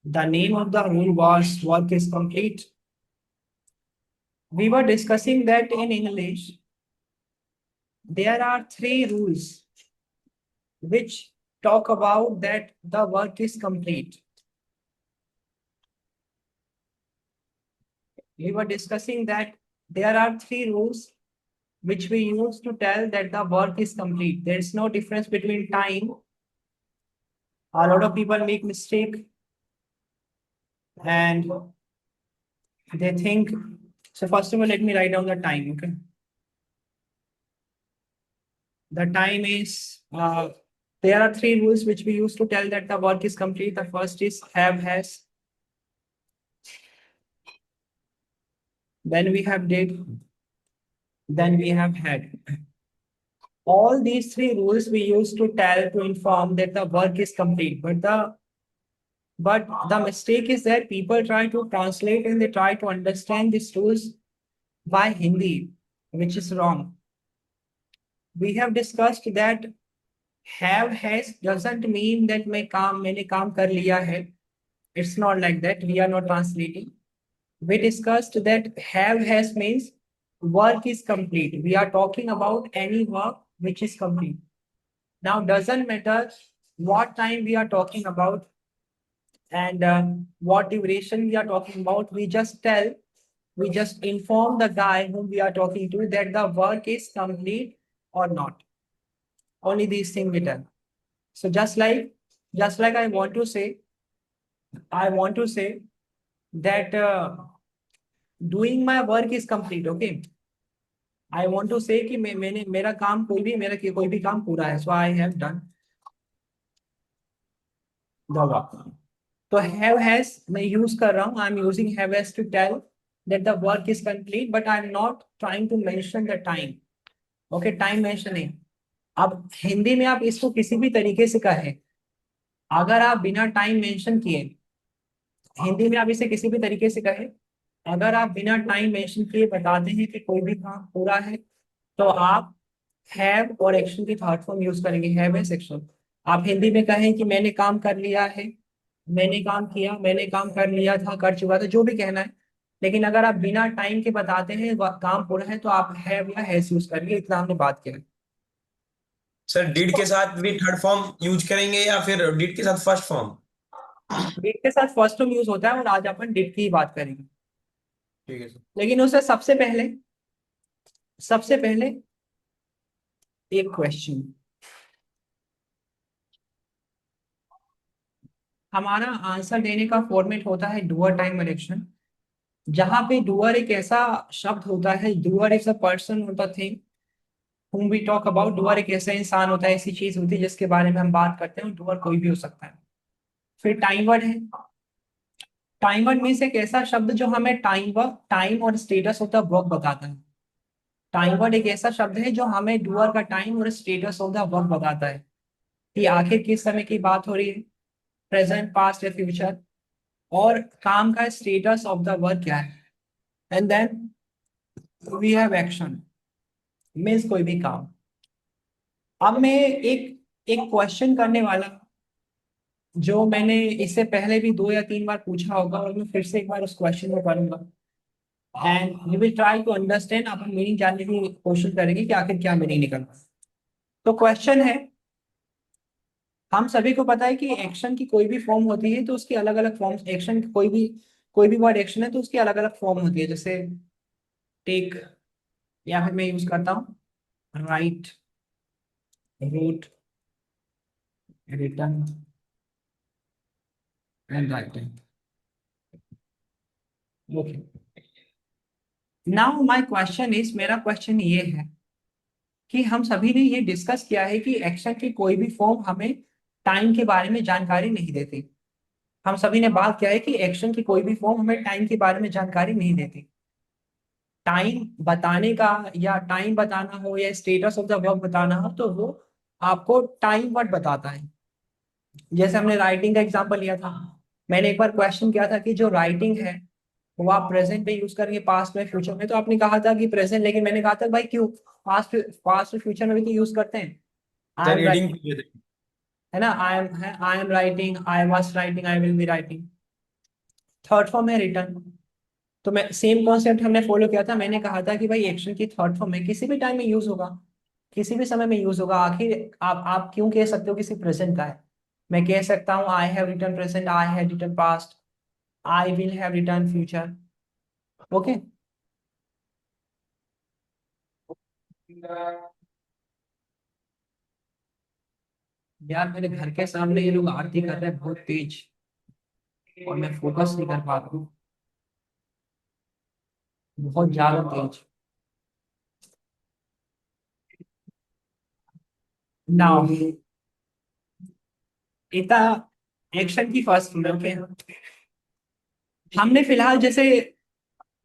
The name of the rule was work is complete. We were discussing that in English, there are three rules which talk about that the work is complete. We were discussing that there are three rules which we use to tell that the work is complete. There is no difference between time. A lot of people make mistake and they think. So first of all, let me write down the time. Okay. The time is, there are three rules which we use to tell that the work is complete. The first is have, has. Then we have did. Then we have had. All these three rules we use to tell, to inform that the work is complete. But the mistake is that people try to translate and they try to understand these rules by Hindi, which is wrong. We have discussed that have, has doesn't mean that मैंने काम कर लिया है. It's not like that. We are not translating. We discussed that have, has means work is complete. We are talking about any work which is complete. Now, doesn't matter what time we are talking about and what duration we are talking about. We just inform the guy whom we are talking to that the work is complete or not. Only these things we tell. So just like I want to say that doing my work is complete. Okay. I want to say कि मैंने मेरा काम कोई भी काम पूरा है. So I have done the work. तो have has मैं यूज कर रहा हूँ. I'm using have has to tell that the work is complete, but I'm not trying to mention the time. Okay, time mentioning. अब हिंदी में आप इसको किसी भी तरीके से कहें, अगर आप बिना टाइम मेंशन किए, हिंदी में आप इसे किसी भी तरीके से कहें, अगर आप बिना टाइम मेंशन किए बताते हैं कि कोई भी काम पूरा है, तो आप हैव और एक्शन की थर्ड फॉर्म यूज करेंगे. Have as action. आप हिंदी में कहें कि मैंने काम कर लिया है, मैंने काम किया, मैंने काम कर लिया था, कर चुका था, जो भी कहना है. लेकिन अगर आप बिना टाइम के बताते हैं काम पूरा है, तो आप हैव या हैज यूज करेंगे. इतना हमने बात किया है. सर डिड के साथ भी थर्ड फॉर्म यूज करेंगे या फिर डिड के साथ फर्स्ट फॉर्म? डिड के साथ फर्स्ट फॉर्म यूज होता है और आज अपन डिड की ही बात करेंगे. ठीक है सर। लेकिन उससे सबसे पहले एक क्वेश्चन. हमारा आंसर देने का फॉर्मेट होता है डूअर टाइम इलेक्शन, जहां पे डूअर एक ऐसा शब्द होता है. डूअर इज अ पर्सन होता thing whom we talk about. Doer एक ऐसा इंसान होता है, ऐसी चीज होती है जिसके बारे में हम बात करते हैं. डूअर कोई भी हो सकता है. फिर टाइम वर्ड है. टाइम वर्ड में से एक ऐसा शब्द जो हमें टाइम और स्टेटस ऑफ द वर्क बताता है. टाइम वर्ड एक ऐसा शब्द है जो हमें डूअर का टाइम और स्टेटस ऑफ द वर्क बताता है कि आखिर किस समय की बात हो रही है, प्रेजेंट, पास्ट या फ्यूचर, और काम का स्टेटस ऑफ द वर्क क्या है. And then we have action, means कोई भी काम. अब मैं एक एक क्वेश्चन करने वाला हूं, जो मैंने इससे पहले भी 2 या 3 बार पूछा होगा, और मैं फिर से एक बार उस क्वेश्चन को करूंगा. And we will try to understand. अपन मीनिंग जानने की कोशिश करेंगे कि आखिर क्या मीनिंग निकलता है. तो क्वेश्चन है, हम सभी को पता है कि एक्शन की कोई भी फॉर्म होती है तो उसकी अलग अलग फॉर्म्स. एक्शन की कोई भी वर्ड एक्शन है तो उसकी अलग अलग फॉर्म होती है. जैसे टेक, या फिर मैं यूज करता हूँ write, wrote, written and writing. Okay. Now my question is, मेरा क्वेश्चन ये है कि हम सभी ने ये डिस्कस किया है कि एक्शन की कोई भी फॉर्म हमें टाइम के बारे में जानकारी नहीं देती. हम सभी ने बात किया है कि एक्शन की कोई भी फॉर्म हमें टाइम के बारे में जानकारी नहीं देती. टाइम बताने का, या टाइम बताना हो या स्टेटस ऑफ द वर्क बताना हो, तो वो आपको टाइम वर्ड बताता है. जैसे हमने राइटिंग का एग्जांपल लिया था. मैंने एक बार क्वेश्चन किया था कि जो राइटिंग है वो आप प्रेजेंट में यूज करेंगे, पास्ट में, फ्यूचर में. तो आपने कहा था कि प्रेजेंट, लेकिन मैंने कहा था भाई क्यों, पास्ट पास्ट और फ्यूचर में भी तो यूज करते हैं. आई सर एम रीडिंग राइटिंग, के लिए थे। है ना. I am writing, I was writing, I will be writing. Third form है रिटर्न। तो मैं सेम कॉन्सेप्ट हमने फॉलो किया था, मैंने कहा था कि भाई एक्शन की थर्ड फॉर्म में किसी भी टाइम में यूज होगा, किसी भी समय में यूज होगा। आखिर आप क्यों कह सकते हो किसी प्रेजेंट का है? मैं कह सकता हूँ I have return present, I have return past, I will have return future. Okay. यार मेरे घर के सामने ये लोग आरती कर रहे हैं बहुत तेज, और मैं फोकस नहीं कर पा रहा हूँ, बहुत ज्यादा तेज। नाउ इतना एक्शन की फर्स्ट रूल, ओके। हमने फिलहाल जैसे,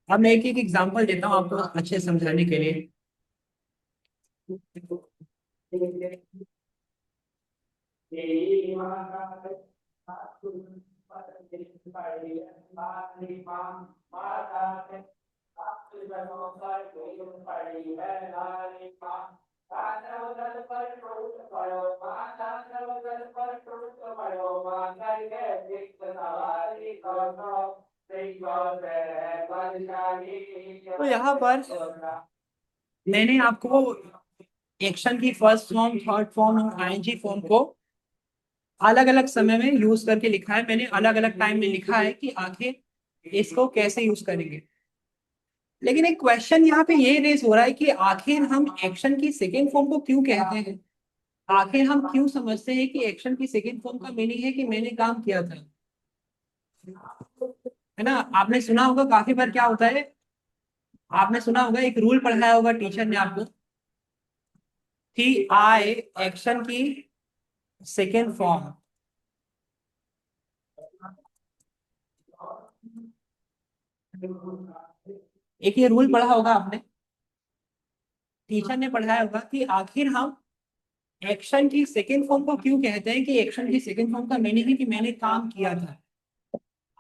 अब मैं एक एक एग्जांपल देता हूँ आपको अच्छे से समझाने के लिए। तो यहाँ पर मैंने आपको एक्शन की फर्स्ट फॉर्म, थर्ड फॉर्म और आईएनजी फॉर्म को अलग अलग समय में यूज करके लिखा है। मैंने अलग अलग टाइम में लिखा है कि आखिर इसको कैसे यूज करेंगे। लेकिन एक क्वेश्चन यहाँ पे ये रेज हो रहा है कि आखिर हम एक्शन की सेकेंड फॉर्म को क्यों कहते हैं? आखिर हम क्यों समझते हैं कि एक्शन की सेकेंड फॉर्म का मीनिंग है कि मैंने काम किया था? है ना? आपने सुना होगा काफी बार क्या होता है, आपने सुना होगा एक रूल पढ़ाया होगा टीचर ने आपको कि आई एक्शन की सेकेंड फॉर्म। एक ये रूल पढ़ा होगा आपने, टीचर ने पढ़ाया होगा कि आखिर हम एक्शन की सेकेंड फॉर्म को क्यों कहते हैं, कि एक्शन की सेकेंड फॉर्म का मीनिंग है कि मैंने काम किया था।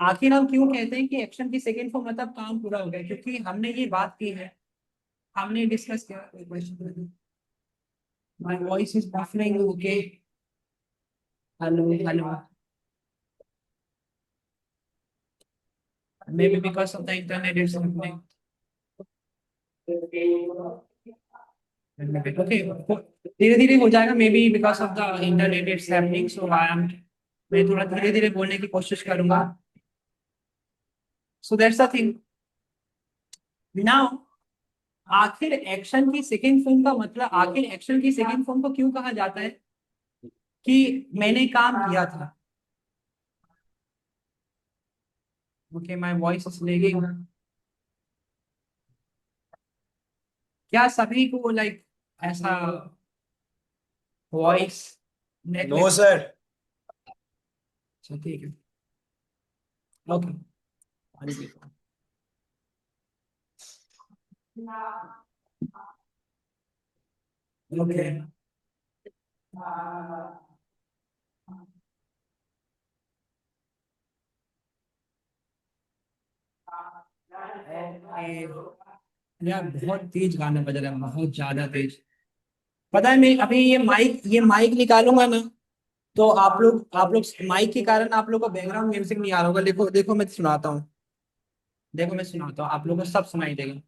आखिर हम क्यों कहते हैं कि एक्शन की सेकेंड फॉर्म मतलब काम पूरा हो गया? क्योंकि हमने ये बात की है, हमने डिस्कस किया। Question, my voice is buffering, okay. Hello hello, may be because of the internet is happening, okay. धीरे धीरे हो जाएगा, may be because of the internet is happening, so I M, मैं थोड़ा धीरे धीरे बोलने की कोशिश करूंगा। सो दैट्स द थिंग। नाउ आखिर एक्शन की सेकेंड फॉर्म का मतलब, आखिर एक्शन की सेकेंड फॉर्म को क्यों कहा जाता है कि मैंने काम किया था? Okay, my voice is lagging. क्या सभी को लाइक ऐसा वॉइस नेट नो में? सर। अच्छा ठीक है, ओके। ओके, यार बहुत तेज गाना बज रहा है, बहुत ज्यादा तेज। पता है मैं अभी ये माइक निकालूंगा ना, तो आप लोग माइक के कारण आप लोग को बैकग्राउंड म्यूजिक नहीं आ रहा होगा। देखो देखो मैं सुनाता हूँ, देखो मैं सुनाता हूँ, आप लोगों को सब सुनाई देगा।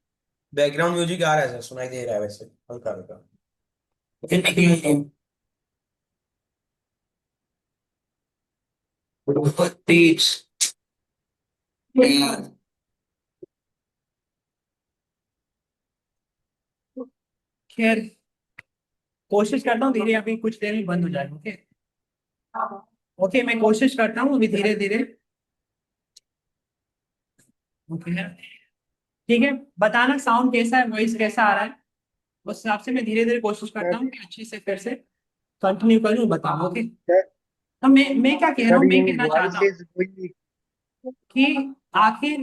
बैकग्राउंड म्यूजिक आ रहा है सर, सुनाई दे रहा है वैसे हल्का हल्का। बहुत तेज। खैर, कोशिश करता हूँ धीरे, अभी कुछ देर में बंद हो जाएगा, ओके। ओके, मैं कोशिश करता हूँ अभी धीरे धीरे। ओके है, ठीक है। बताना साउंड कैसा है, वॉइस कैसा आ रहा है, उस हिसाब से मैं धीरे धीरे कोशिश करता सर हूँ कि अच्छे से फिर से कंटिन्यू करूँ, बताऊँ, ओके। सर तो मैं क्या कह रहा हूँ, सर मैं योर कहना चाहता वॉइस हूँ इज गोइंग। कि आखिर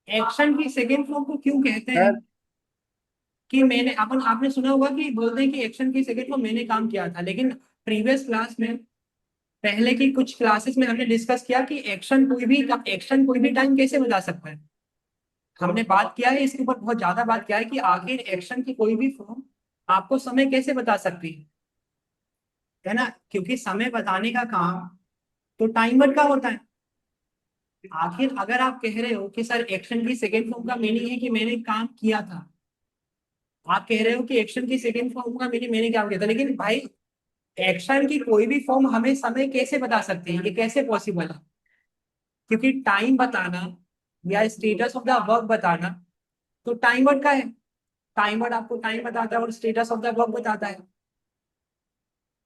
एक्शन की सेकेंड फॉर्म को क्यों कहते हैं? सर कि मैंने अपन आपने सुना होगा कि बोलते हैं कि एक्शन की सेकेंड फॉर्म मैंने काम किया था, लेकिन प्रीवियस क्लास में, पहले की कुछ क्लासेस में हमने डिस्कस किया कि एक्शन कोई भी टाइम कैसे बता सकता है। हमने बात किया है इसके ऊपर, बहुत ज्यादा बात किया है कि आखिर एक्शन की कोई भी फॉर्म आपको समय कैसे बता सकती है ना? क्योंकि समय बताने का काम तो टाइमर का होता है। आखिर अगर आप कह रहे हो कि सर एक्शन की सेकेंड फॉर्म का मीनिंग है कि मैंने काम किया था, आप कह रहे हो कि एक्शन की सेकेंड फॉर्म का मीनिंग मैंने क्या किया था, लेकिन भाई एक्शन की कोई भी फॉर्म हमें समय कैसे बता सकते हैं, ये कैसे पॉसिबल है? क्योंकि टाइम बताना या स्टेटस ऑफ द वर्क बताना तो टाइम वर्ड का है। टाइम वर्ड आपको टाइम बताता है और स्टेटस ऑफ द वर्क बताता है।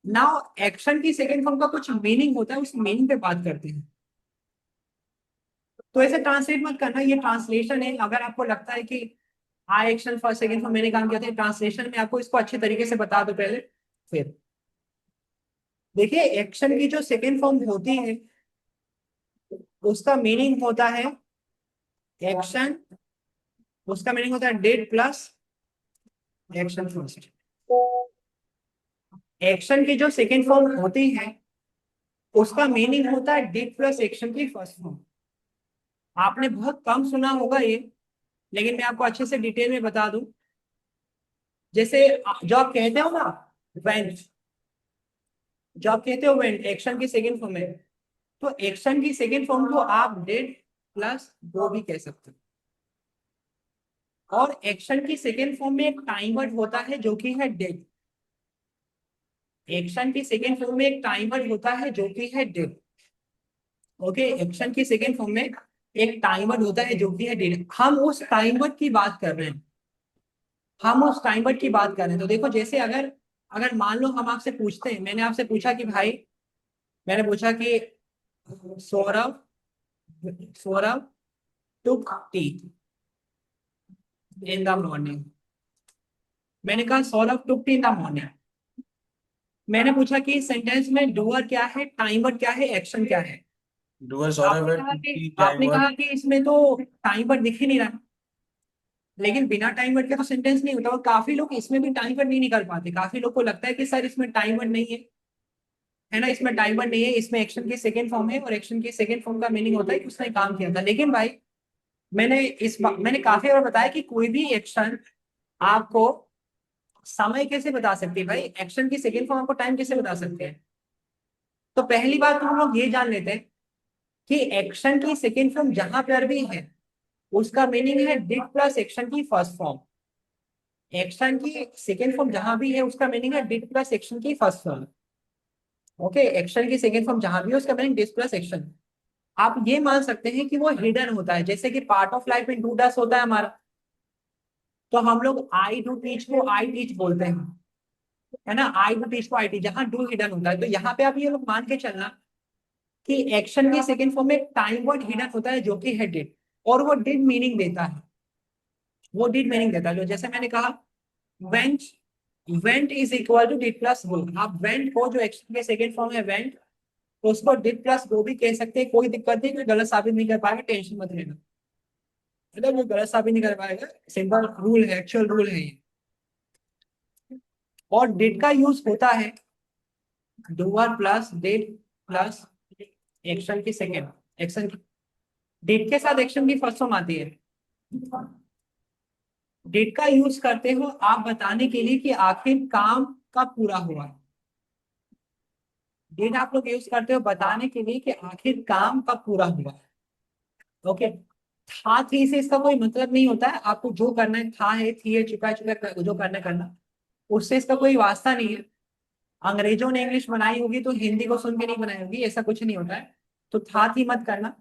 नाउ एक्शन की सेकेंड फॉर्म का कुछ मीनिंग होता है, उस मीनिंग पे बात करते हैं। तो ऐसे ट्रांसलेट मत करना, ये ट्रांसलेशन है। अगर आपको लगता है कि आई एक्शन फर्स्ट सेकेंड फॉर्म मैंने काम किया था, ट्रांसलेशन में आपको इसको अच्छे तरीके से बता दो पहले, फिर देखिए एक्शन की जो सेकेंड फॉर्म होती है उसका मीनिंग होता है एक्शन, उसका मीनिंग होता है did plus action first. Action की जो सेकेंड फॉर्म होती है उसका मीनिंग होता है डेट प्लस एक्शन की फर्स्ट फॉर्म। आपने बहुत कम सुना होगा ये, लेकिन मैं आपको अच्छे से डिटेल में बता दूं। जैसे जो आप कहते हो ना वेंट, जो आप कहते हो वेंट एक्शन की सेकेंड फॉर्म है, तो एक्शन की सेकेंड फॉर्म को आप डेट प्लस वो भी कह सकते हो। और एक्शन की सेकेंड फॉर्म में एक टाइम वर्ड होता है जो कि है डेट। एक्शन की सेकेंड फॉर्म में एक टाइम वर्ड होता है जो कि है डेट। ओके, एक्शन की सेकेंड फॉर्म में एक टाइम वर्ड होता है जो कि है डेट। हम उस टाइम वर्ड की बात कर रहे हैं, हम उस टाइम वर्ड की बात कर रहे हैं। तो देखो जैसे अगर अगर मान लो हम आपसे पूछते हैं, मैंने आपसे पूछा कि भाई, मैंने पूछा कि सौरभ सौरभ टुक टी इन द मॉर्निंग। मैंने कहा सौरभ टुक टी इन द मॉर्निंग। मैंने पूछा कि इस सेंटेंस में डूअर क्या है, टाइमर क्या है, एक्शन क्या है। डूअर सौरभ है, आपने टाइमर। कहा कि इसमें तो टाइमर दिख ही नहीं रहा, लेकिन बिना टाइमर के तो सेंटेंस नहीं होता। और काफी लोग इसमें भी टाइमर नहीं निकाल पाते। काफी लोग को लगता है कि सर इसमें टाइमर नहीं है ना, इसमें टाइमर नहीं है, इसमें एक्शन की सेकेंड फॉर्म है और एक्शन की सेकेंड फॉर्म का मीनिंग होता है कि उसने काम किया था। लेकिन भाई मैंने काफी बार बताया कि कोई भी एक्शन आपको समय कैसे बता सकती है। भाई एक्शन की सेकेंड फॉर्म आपको टाइम कैसे बता सकते हैं? तो पहली बात तो हम लोग ये जान लेते हैं कि एक्शन की सेकेंड फॉर्म जहां पर भी है उसका मीनिंग है डिड प्लस एक्शन की फर्स्ट फॉर्म। एक्शन की सेकेंड फॉर्म जहां भी है उसका मीनिंग है डिड प्लस एक्शन की फर्स्ट फॉर्म। ओके, एक्शन की सेकेंड फॉर्म जहां भी है उसका मीनिंग डिड प्लस एक्शन। आप ये मान सकते हैं कि वो हिडन होता है, जैसे कि पार्ट ऑफ लाइफ में डू डस होता है हमारा, तो हम लोग आई डू टीच को आई टीच बोलते हैं, है ना। आई डू टीच को आई टीच, जहां डू हिडन होता है। तो यहाँ पे आप ये लोग मान के चलना कि एक्शन की सेकेंड फॉर्म में टाइम वर्ड हिडन होता है जो कि है डिड, और वो डिड मीनिंग देता है, वो डिड मीनिंग देता है। जो जैसे मैंने कहा went, went is equal to did plus go. आप वेंट को, जो एक्शन के सेकेंड फॉर्म है वेंट, तो उसको डिड प्लस गो भी कह सकते हैं, कोई दिक्कत नहीं, कोई गलत साबित नहीं कर पाएगा, टेंशन मत लेना। मतलब वो गलत साबित नहीं कर पाएगा, सिंपल रूल है, एक्चुअल रूल है ये। और डिड का यूज होता है doer plus did plus action की सेकेंड, एक्शन की डिड के साथ एक्शन की फर्स्ट फॉर्म आती है। डिड का यूज करते हो आप बताने के लिए कि आखिर काम कब पूरा हुआ। डिड आप लोग यूज करते हो बताने के लिए कि आखिर काम कब पूरा हुआ। ओके, था थी से इसका कोई मतलब नहीं होता है। आपको जो करना है, था है, थी है, चुका है, चुका है, जो करना है करना, उससे इसका कोई वास्ता नहीं है। अंग्रेजों ने इंग्लिश बनाई होगी तो हिंदी को सुन के नहीं बनाई होगी, ऐसा कुछ नहीं होता है। तो था थी मत करना।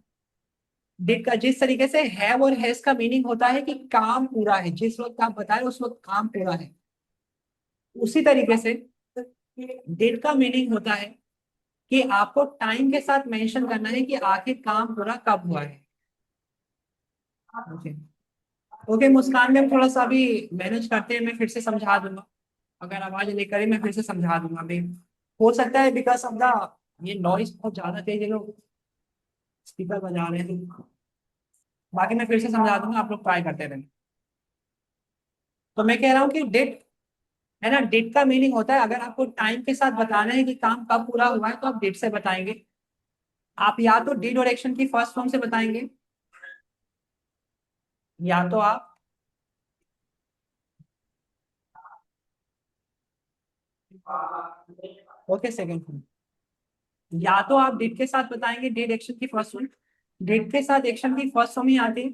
डिड का जिस तरीके से हैव और हैज का मीनिंग होता है कि काम पूरा है, जिस वक्त आप बताए उस वक्त काम पूरा है, उसी तरीके से डिड का मीनिंग होता है कि आपको टाइम के साथ मेंशन करना है कि आखिर काम पूरा कब हुआ है। ओके, ओके मुस्कान में थोड़ा सा अभी मैनेज करते हैं, मैं फिर से समझा दूंगा। अगर आवाज लेकर ही मैं फिर से समझा दूंगा अभी। हो सकता है बिकॉज ऑफ द ये नॉइस बहुत ज्यादा तेज है, लोग स्पीकर बजा रहे हैं, तो बाकी मैं फिर से समझा दूंगा, आप लोग ट्राई करते रहें। तो मैं कह रहा हूँ कि डेट, है ना, डेट का मीनिंग होता है अगर आपको टाइम के साथ बताना है कि काम कब पूरा हुआ है तो आप डेट से बताएंगे। आप या तो डिड और एक्शन की फर्स्ट फॉर्म से बताएंगे, या तो आप ओके सेकंड फॉर्म, या तो आप डिड के साथ बताएंगे, डिड एक्शन की फर्स्ट फॉर्म, डेट के साथ एक्शन की फर्स्ट फॉर्म ही आती है,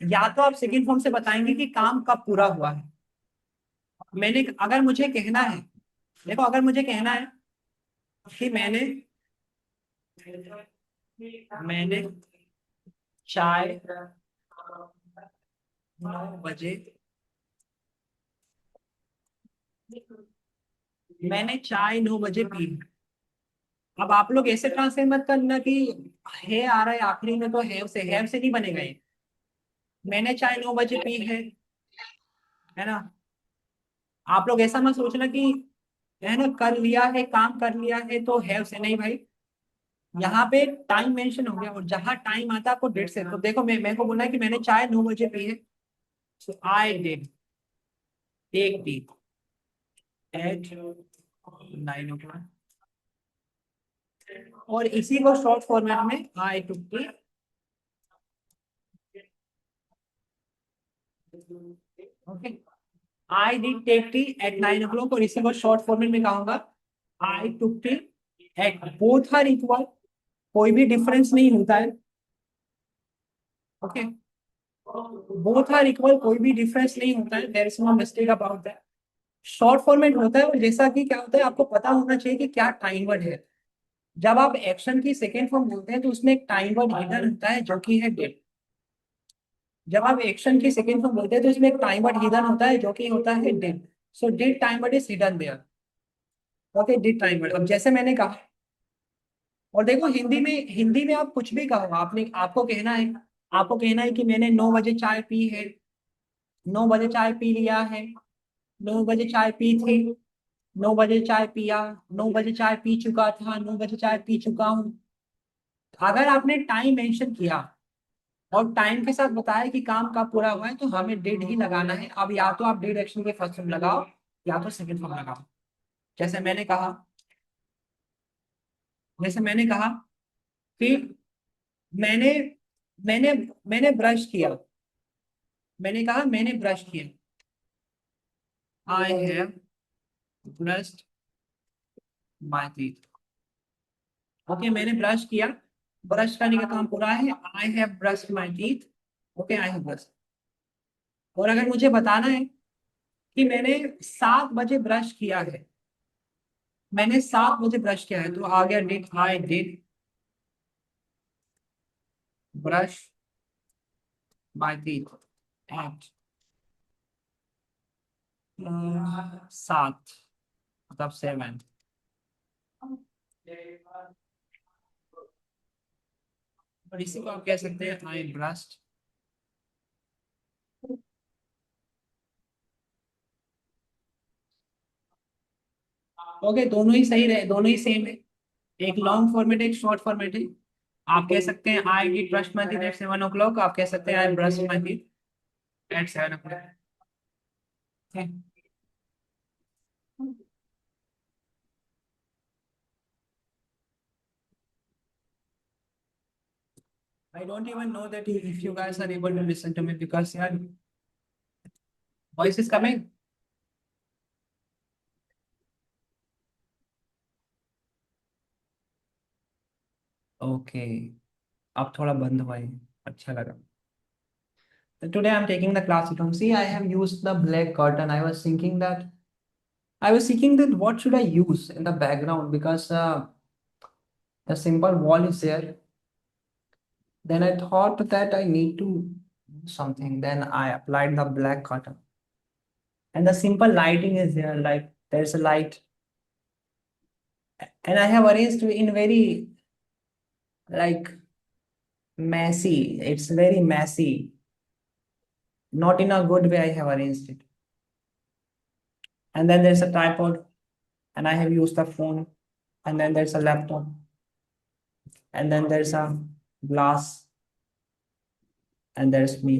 या तो आप सेकंड फॉर्म से बताएंगे कि काम कब पूरा हुआ है। मैंने, अगर मुझे कहना है, देखो अगर मुझे कहना है कि मैंने चाय 9 बजे, मैंने चाय 9 बजे पी। अब आप लोग ऐसे ट्रांसलेट मत करना कि है आ रहा है आखिरी में, तो हैव से नहीं बनेगा ये। मैंने चाय 9 बजे पी है ना। आप लोग ऐसा मत सोचना कि है ना कर लिया है, काम कर लिया है तो हैव से नहीं भाई। यहाँ पे टाइम मेंशन हो गया, और जहां टाइम आता है आपको डेट से, तो देखो मैं मेरे को बोलना है कि मैंने चाय 9 बजे पी है, so I did take tea at 9 o'clock। और इसी को शॉर्ट फॉर्मेट में I took tea, okay, I did take tea at 9 o'clock, और इसी को शॉर्ट फॉर्मेट में कहूंगा I took tea at, both are equal, कोई भी डिफरेंस नहीं होता है, ओके, बोथ आर इक्वल, कोई भी डिफरेंस नहीं होता है, there is no mistake about that. Short format होता है, और जैसा कि क्या होता है आपको पता होना चाहिए कि क्या टाइम वर्ड है। जब आप एक्शन की सेकेंड फॉर्म बोलते हैं तो उसमें एक टाइम वर्ड हिडन होता है जो कि है डिड। जब आप एक्शन की सेकेंड फॉर्म बोलते हैं तो इसमें एक टाइम वर्ड हिडन होता है जो कि होता है did. So did time word is hidden there, okay, did time word. अब जैसे मैंने कहा, और देखो हिंदी में आप कुछ भी कहो, आपने आपको कहना है कि मैंने 9 बजे चाय पी है, 9 बजे चाय पी लिया है, 9 बजे चाय पी थी, 9 बजे चाय पिया, 9 बजे चाय पी चुका था, 9 बजे चाय पी चुका हूँ। अगर आपने टाइम मेंशन किया और टाइम के साथ बताया कि काम कब पूरा हुआ है, तो हमें डेट ही लगाना है। अब या तो आप डेट एक्शन के फर्स्ट फॉर्म लगाओ, या तो सेकंड फॉर्म लगाओ। जैसे मैंने कहा जैसे मैंने कहा कि मैंने मैंने मैंने ब्रश किया, मैंने कहा मैंने ब्रश किया, I have brushed my teeth, okay, मैंने ब्रश किया, ब्रश करने का काम पूरा है, I have brushed my teeth, okay, I have brush. और अगर मुझे बताना है कि मैंने 7 बजे ब्रश किया है, मैंने 7 बजे ब्रश किया है, तो आ गया did, I did brush my teeth at 7, मतलब 7। और इसी को आप कह सकते हैं आई ब्रश्ड, ओके, दोनों ही सही रहे, दोनों ही सेम है। एक लॉन्ग फॉर्मेट है, एक शॉर्ट फॉर्मेट है। आप कह सकते हैं I did brush my teeth at 7 o'clock, आप कह सकते हैं I brushed my teeth at 7 o'clock। I don't even know that if you guys are able to listen to me, because yeah, voice is coming. Okay, अब थोड़ा बंद हुआ है, अच्छा लगा। Today I'm taking the class at home. See, I have used the black curtain. I was thinking that what should I use in the background, because the simple wall is there. Then I thought that I need to do something. Then I applied the black curtain, and the simple lighting is there. Like there's a light, and I have arranged in very like messy. It's very messy. Not in a good way. I have arranged it. And then there's a tripod, and I have used the phone. And then there's a laptop, and then there's a glass, and there's me.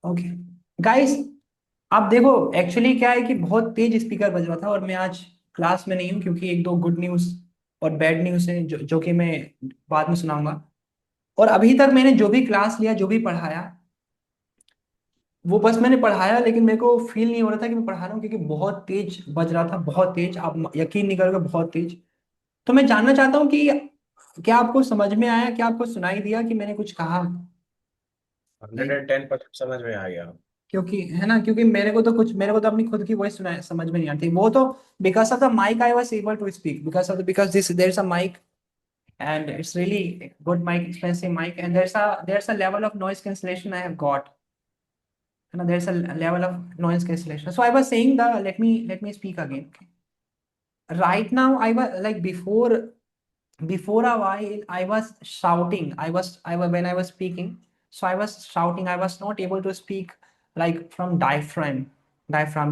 Okay guys, अब देखो actually क्या है कि बहुत तेज speaker बज रहा था, और मैं आज क्लास में नहीं हूँ क्योंकि एक दो गुड न्यूज़ और बैड न्यूज़ है जो कि मैं बाद में सुनाऊंगा। और अभी तक मैंने जो भी क्लास लिया, जो भी पढ़ाया, वो बस मैंने पढ़ाया, लेकिन मेरे को फील नहीं हो रहा था कि मैं पढ़ा रहा हूँ, क्योंकि बहुत तेज बज रहा था, बहुत तेज, आप यकीन नहीं करोगे, बहुत तेज। तो मैं जानना चाहता हूँ कि क्या आपको समझ में आया? क्या आपको सुनाई दिया कि मैंने कुछ कहा? 110% समझ में आ गया। क्योंकि है ना, क्योंकि मेरे को तो अपनी खुद की वॉइस सुना समझ में नहीं आती, वो तो because of the mic I was able to speak, because this there is a mic and it's really good mic, expensive mic, and there's a level of noise cancellation I have got. And there's a level of noise cancellation. So I was saying the let me speak again. Okay. Right now I was like before a while I was shouting. I was when I was speaking. So I was shouting. I was not able to speak like from diaphragm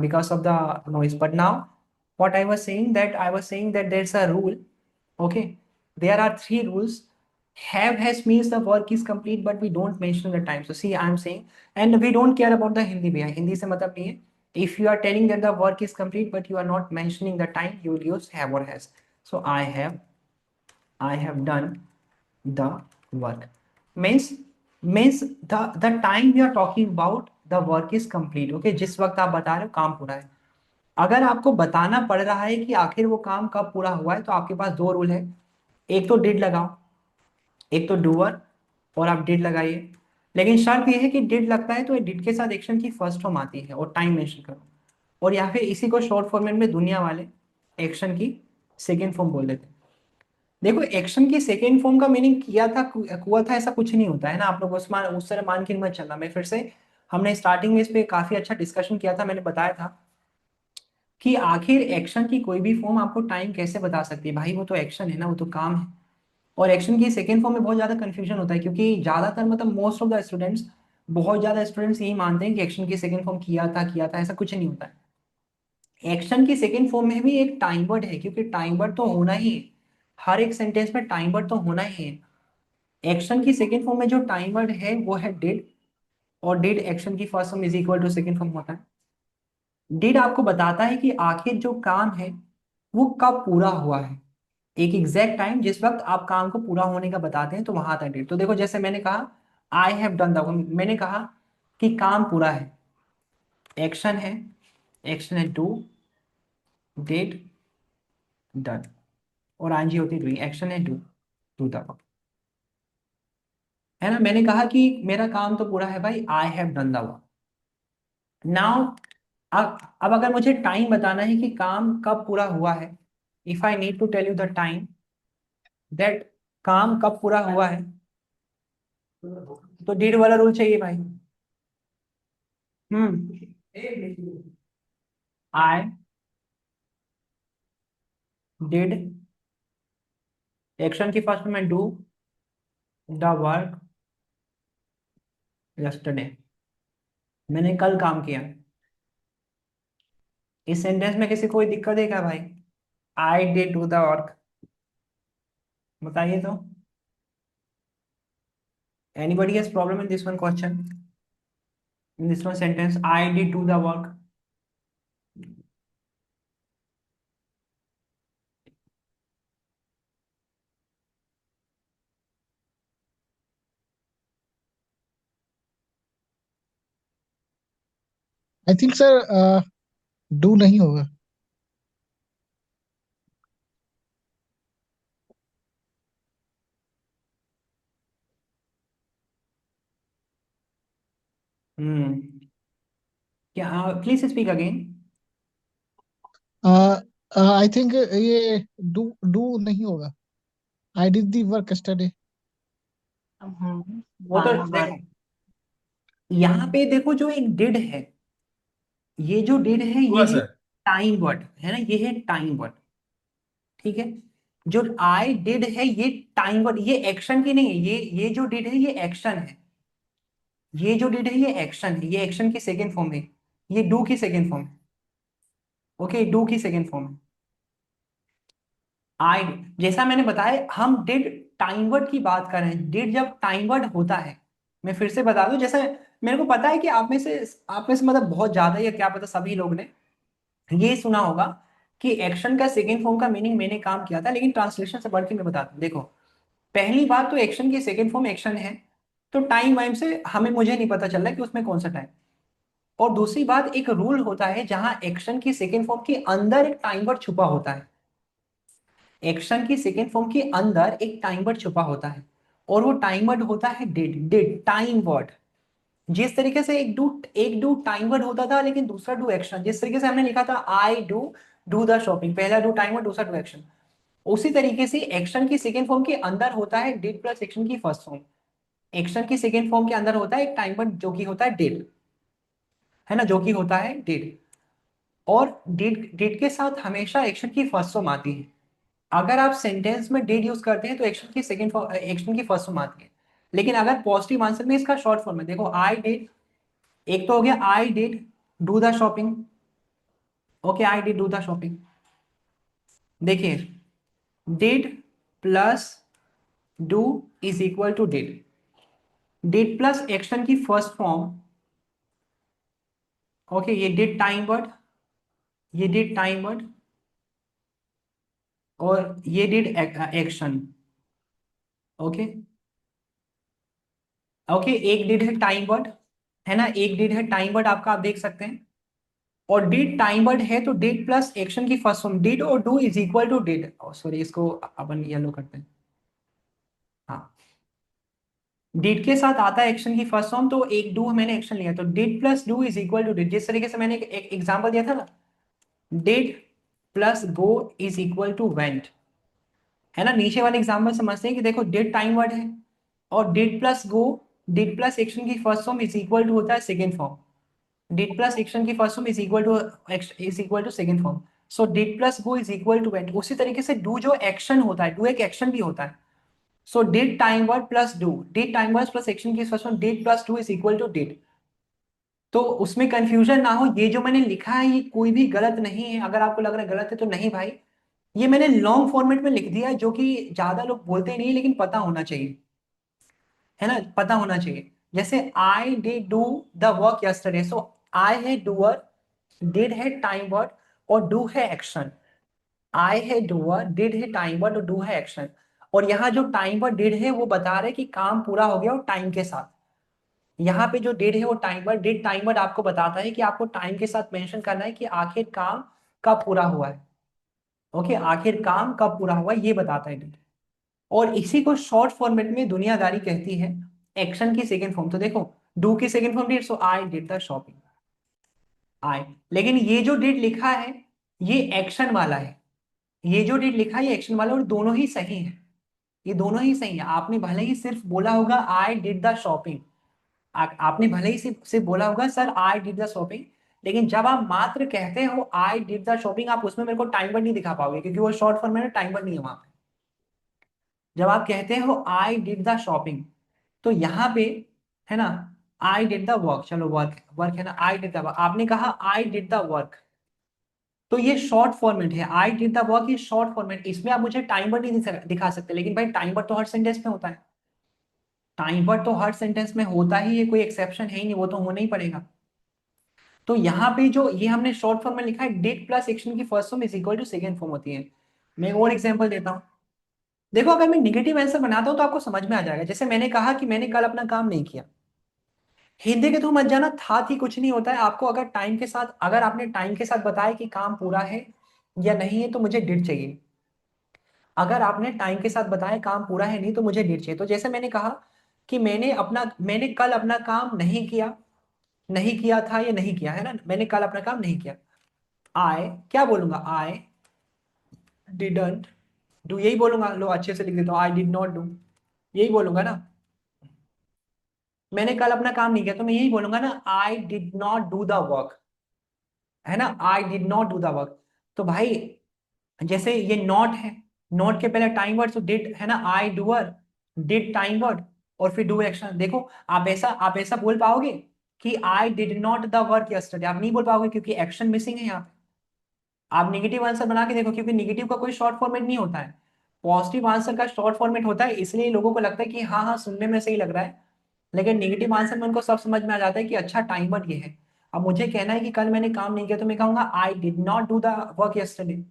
because of the noise. But now what I was saying that there's a rule. Okay, there are three rules. Have has means the work is complete, but we don't mention the time. So see, I'm saying, and we don't care about the Hindi bhaiya. Hindi se matlab nahi hai. If you are telling that the work is complete, but you are not mentioning the time, you will use have or has. So I have done the work. Means the time we are talking about the work is complete. Okay, जिस वक्त आप बता रहे हो काम पूरा है, अगर आपको बताना पड़ रहा है कि आखिर वो काम कब पूरा हुआ है, तो आपके पास दो रूल है। एक तो डिड लगाओ, एक तो डूअर, और आप डिड लगाइए। लेकिन शर्त यह है कि डिड लगता है तो डिड के साथ एक्शन की फर्स्ट फॉर्म आती है और टाइम मेंशन करो। और या फिर इसी को शॉर्ट फॉर्मेट में दुनिया वाले एक्शन की सेकेंड फॉर्म बोल देते हैं। देखो, एक्शन की सेकेंड फॉर्म का मीनिंग किया था हुआ था ऐसा कुछ नहीं होता है ना। आप लोग उस तरह मान के मत चलना। मैं फिर से, हमने स्टार्टिंग में इस पे काफी अच्छा डिस्कशन किया था। मैंने बताया था कि आखिर एक्शन की कोई भी फॉर्म आपको टाइम कैसे बता सकती है भाई, वो तो एक्शन है ना, वो तो काम है। और एक्शन की सेकेंड फॉर्म में बहुत ज्यादा कंफ्यूजन होता है, क्योंकि ज्यादातर मतलब मोस्ट ऑफ द स्टूडेंट्स, बहुत ज्यादा स्टूडेंट्स यही मानते हैं कि एक्शन की सेकेंड फॉर्म किया था, ऐसा कुछ नहीं होता है। एक्शन की सेकेंड फॉर्म में भी एक टाइम वर्ड है, क्योंकि टाइम वर्ड तो होना ही है। हर एक सेंटेंस में टाइम वर्ड तो होना ही है। एक्शन की सेकेंड फॉर्म में जो टाइम वर्ड है वो है डिड, और डिड एक्शन की first form is equal to second form होता है। डिड आपको बताता है कि आखिर जो काम है वो कब पूरा हुआ है, एक एग्जैक्ट टाइम जिस वक्त आप काम को पूरा होने का बताते हैं, तो वहां आता है डिड। तो देखो, जैसे मैंने कहा आई हैव डन द, मैंने कहा कि काम पूरा है, एक्शन है, एक्शन है डू, डिड, डन, और आईएनजी होती है डूइंग, एक्शन है डू द वर्क, है ना। मैंने कहा कि मेरा काम तो पूरा है भाई, आई have done the work. Now अब अगर मुझे टाइम बताना है कि काम कब पूरा हुआ है, if I need to tell you the time that काम कब पूरा हुआ है, तो डिड वाला रूल चाहिए भाई। आई डिड, एक्शन की फर्स्ट में डू द वर्क यस्टरडे, मैंने कल काम किया। इस सेंटेंस में किसी कोई दिक्कत है क्या भाई? आई डिड डू द वर्क, बताइए तो। Anybody has problem in this one question, in this one sentence, I did do the work? I think sir do नहीं होगा। हम्म क्या? Please speak again. I think ये डू डू नहीं होगा। I did the work yesterday. वो तो देखो, यहाँ पे देखो, जो एक डिड है, ये जो डिड है ये हुआ है सर। टाइम वर्ड, है ना, ये है टाइम वर्ड। ठीक है, जो आई डिड है ये टाइम वर्ड, ये एक्शन की नहीं है। ये जो डिड है ये एक्शन है। ये जो डिड है ये एक्शन है, ये एक्शन की सेकेंड फॉर्म है। ये डू की सेकेंड फॉर्म है। ओके, डू की सेकेंड फॉर्म है आई। जैसा मैंने बताया, हम डिड टाइम वर्ड की बात कर रहे हैं। डिड जब टाइम वर्ड होता है, मैं फिर से बता दूं, जैसे मेरे को पता है कि आप में से मतलब बहुत ज्यादा, या क्या पता सभी लोग ने ये सुना होगा कि एक्शन का सेकेंड फॉर्म का मीनिंग मैंने काम किया था, लेकिन ट्रांसलेशन से बढ़ के मैं बताता हूँ। देखो, पहली बात तो एक्शन की सेकेंड फॉर्म एक्शन है, तो टाइम वाइम से हमें मुझे नहीं पता चल रहा कि उसमें कौन सा टाइम। और दूसरी बात, एक रूल होता है जहां एक्शन की सेकेंड फॉर्म के अंदर एक टाइम वर्ड छुपा होता है। एक्शन की सेकेंड फॉर्म के अंदर एक टाइम वर्ड छुपा होता है और वो टाइम वर्ड होता है डिड टाइम वर्ड। जिस तरीके से एक डू टाइम वर्ड होता था लेकिन दूसरा डू एक्शन, जिस तरीके से हमने लिखा था आई डू द शॉपिंग, पहला डू टाइम वर्ड दूसरा डू एक्शन, उसी तरीके से एक्शन की सेकेंड फॉर्म के अंदर होता है डिड प्लस एक्शन की फर्स्ट फॉर्म। एक्शन की सेकेंड फॉर्म के अंदर होता है एक टाइम वर्ड जो कि होता है डिड, है ना, जो कि होता है डिड। और डिड के साथ हमेशा एक्शन की फर्स्ट फॉर्म आती है। अगर आप सेंटेंस में डिड यूज करते हैं तो एक्शन की फर्स्ट फॉर्म आती है। लेकिन अगर पॉजिटिव आंसर में इसका शॉर्ट फॉर्म है, देखो आई डिड, एक तो हो गया I did do the shopping, okay I did do the shopping. देखिए did plus do is equal to did plus action की फर्स्ट फॉर्म, ओके ये डिड टाइम वर्ड, ये डिड टाइम वर्ड और ये डिड एक्शन, ओके ओके एक did है time word, है ना, एक डिड है टाइम वर्ड आपका, आप देख सकते हैं। और डिड टाइम वर्ड है तो डिड प्लस एक्शन की फर्स्ट फॉर्म डिड और do is equal to did, sorry इसको अपन येलो करते हैं, हाँ डिड के साथ आता है एक्शन की फर्स्ट फॉर्म, तो एक डू मैंने एक्शन लिया तो did plus do is equal to did, जिस तरीके से मैंने एक एग्जांपल दिया था ना, did plus go is equal to went, है ना। नीचे वाले एग्जांपल समझते हैं कि देखो डिड टाइम वर्ड है और did plus go, did plus action की first form is equal to होता है second form, did plus action की first form is equal to second form. So did plus go is equal to went. उसी तरीके से do जो action होता है, डू एक एक्शन भी होता है। So did time word plus do, did time word plus action की first form did plus do is equal to did. तो उसमें कंफ्यूजन ना हो, ये जो मैंने लिखा है ये कोई भी गलत नहीं है। अगर आपको लग रहा है गलत है तो नहीं भाई, ये मैंने लॉन्ग फॉर्मेट में लिख दिया है जो कि ज्यादा लोग बोलते नहीं लेकिन पता होना चाहिए, है ना, पता होना चाहिए। जैसे I did do the work yesterday, so I है डूअर, डिड है टाइम वर्ड और डू है एक्शन। आई है डूअर, डिड है टाइम वर्ड और डू है एक्शन। और यहाँ जो टाइम वर्ड डिड है वो बता रहे कि काम पूरा हो गया और टाइम के साथ। यहाँ पे जो डिड है वो time word, did time word आपको बताता है कि आपको टाइम के साथ मेंशन करना है कि आखिर काम कब पूरा हुआ है, ओके आखिर काम कब पूरा हुआ है ये बताता है डिड। और इसी को शॉर्ट फॉर्मेट में दुनियादारी कहती है एक्शन की सेकेंड फॉर्म। तो देखो डू की second form did, so I did the shopping, I. लेकिन ये जो डिड लिखा है ये एक्शन वाला है, ये जो डिड लिखा है ये एक्शन वाला, और दोनों ही सही है, ये दोनों ही सही है। आपने भले ही सिर्फ बोला होगा आई डिड द शॉपिंग, आपने भले ही सिर्फ बोला होगा sir I did the shopping, लेकिन जब आप मात्र कहते हो आई डिड द शॉपिंग, आप उसमें मेरे को टाइम वर्ड नहीं दिखा पाओगे क्योंकि वो शॉर्ट फॉर्म में टाइम वर्ड नहीं है वहां पे। जब आप कहते हो आई डिड द शॉपिंग तो यहाँ पे, है ना, आई डिड द वर्क, चलो वर्क वर्क है ना, आई डिड द वर्क, आपने कहा आई डिड द वर्क, तो ये शॉर्ट फॉर्मेट है, आई डिड द वर्क, ये शॉर्ट फॉर्मेट, इसमें आप मुझे टाइम वर्ड नहीं दिखा सकते। लेकिन भाई टाइम वर्ड तो हर सेंटेंस में होता है, टाइम वर्ड तो हर सेंटेंस में होता ही है, कोई एक्सेप्शन है ही नहीं, वो तो होना ही पड़ेगा। तो यहाँ पे जो ये हमने शॉर्ट फॉर्म में लिखा है डिड प्लस एक्शन की first form is equal to second form होती है। मैं एक और एग्जांपल देता हूँ। देखो अगर मैं निगेटिव आंसर बनाता हूँ तो आपको समझ में आ जाएगा। जैसे मैंने कहा कि मैंने कल अपना काम नहीं किया, हिंदी के थ्रू मत जाना, था थी कुछ नहीं होता है आपको। अगर टाइम के साथ, अगर आपने टाइम के साथ बताया कि काम पूरा है या नहीं है तो मुझे डिड चाहिए। अगर आपने टाइम के साथ बताया काम पूरा है नहीं तो मुझे डिड चाहिए। तो जैसे मैंने कहा कि मैंने कल अपना काम नहीं किया, नहीं किया था या नहीं किया, है ना, मैंने कल अपना काम नहीं किया। आई क्या बोलूंगा, आई डिडंट डू, यही बोलूंगा। लो अच्छे से लिख देता हूँ, आई डिड नॉट डू, यही बोलूंगा ना। मैंने कल अपना काम नहीं किया तो मैं यही बोलूंगा ना, I did not do the work, है ना, I did not do the work. तो भाई जैसे ये नॉट है, नॉट के पहले टाइम वर्ड तो डिड, है ना, आई डूअर, डिड टाइम वर्ड और फिर डू एक्शन। देखो आप ऐसा बोल पाओगे कि I did not the work yesterday, आप नहीं बोल पाओगे क्योंकि एक्शन मिसिंग है यहाँ पे। आप नेगेटिव आंसर बना के देखो, क्योंकि नेगेटिव का कोई शॉर्ट फॉर्मेट नहीं होता है, पॉजिटिव आंसर का शॉर्ट फॉर्मेट होता है। इसलिए लोगों को लगता है कि हाँ हाँ सुनने में सही लग रहा है, लेकिन नेगेटिव आंसर में उनको सब समझ में आ जाता है कि अच्छा टाइम वर्ड ये है। अब मुझे कहना है कि कल मैंने काम नहीं किया तो मैं कहूंगा I did not do the work yesterday.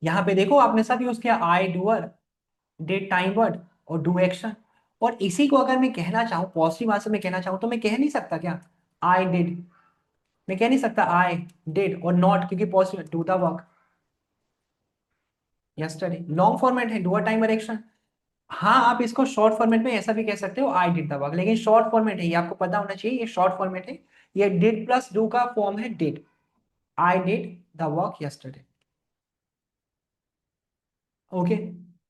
यहाँ पे देखो आपने सब यूज किया, आई डूअर, डिड टाइम वर्ड और डू एक्शन। और इसी को अगर मैं कहना चाहूँ पॉजिटिव आंसर में कहना चाहूँ तो मैं कह नहीं सकता क्या, आई डिड, मैं कह नहीं सकता आई डिड और नॉट, क्योंकि positive do the work. Yesterday long format है, डूअर टाइमर एक्शन। हाँ, आप इसको शॉर्ट फॉर्मेट में ऐसा भी कह सकते हो, आई डिड द वर्क, लेकिन शॉर्ट फॉर्मेट है, ये आपको पता होना चाहिए, ये शॉर्ट फॉर्मेट है। ये डिड प्लस डू का फॉर्म है did, I did the work yesterday. Okay,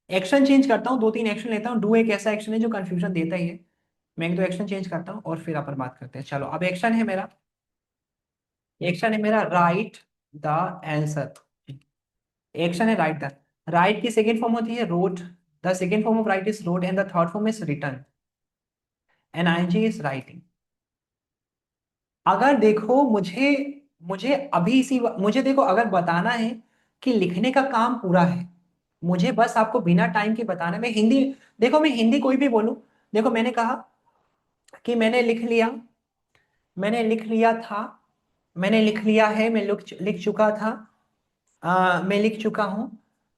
action change करता हूँ, 2-3 एक्शन लेता हूँ। डू एक ऐसा एक्शन है जो कंफ्यूजन देता ही है। मैं एक दो एक्शन चेंज करता हूँ और फिर अपन बात करते हैं। चलो, अब एक्शन है मेरा राइट द आंसर। एक्शन है राइट द। राइट की सेकेंड फॉर्म होती है wrote, the second form of write is wrote and the third form is written, and ING is writing. अगर देखो मुझे मुझे अभी मुझे देखो, अगर बताना है कि लिखने का काम पूरा है, मुझे बस आपको बिना टाइम के बताना है। मैं हिंदी, देखो मैं हिंदी कोई भी बोलूं, देखो मैंने कहा कि मैंने लिख लिया था, मैंने लिख लिया है, मैं लिख चुका था, मैं लिख चुका हूं।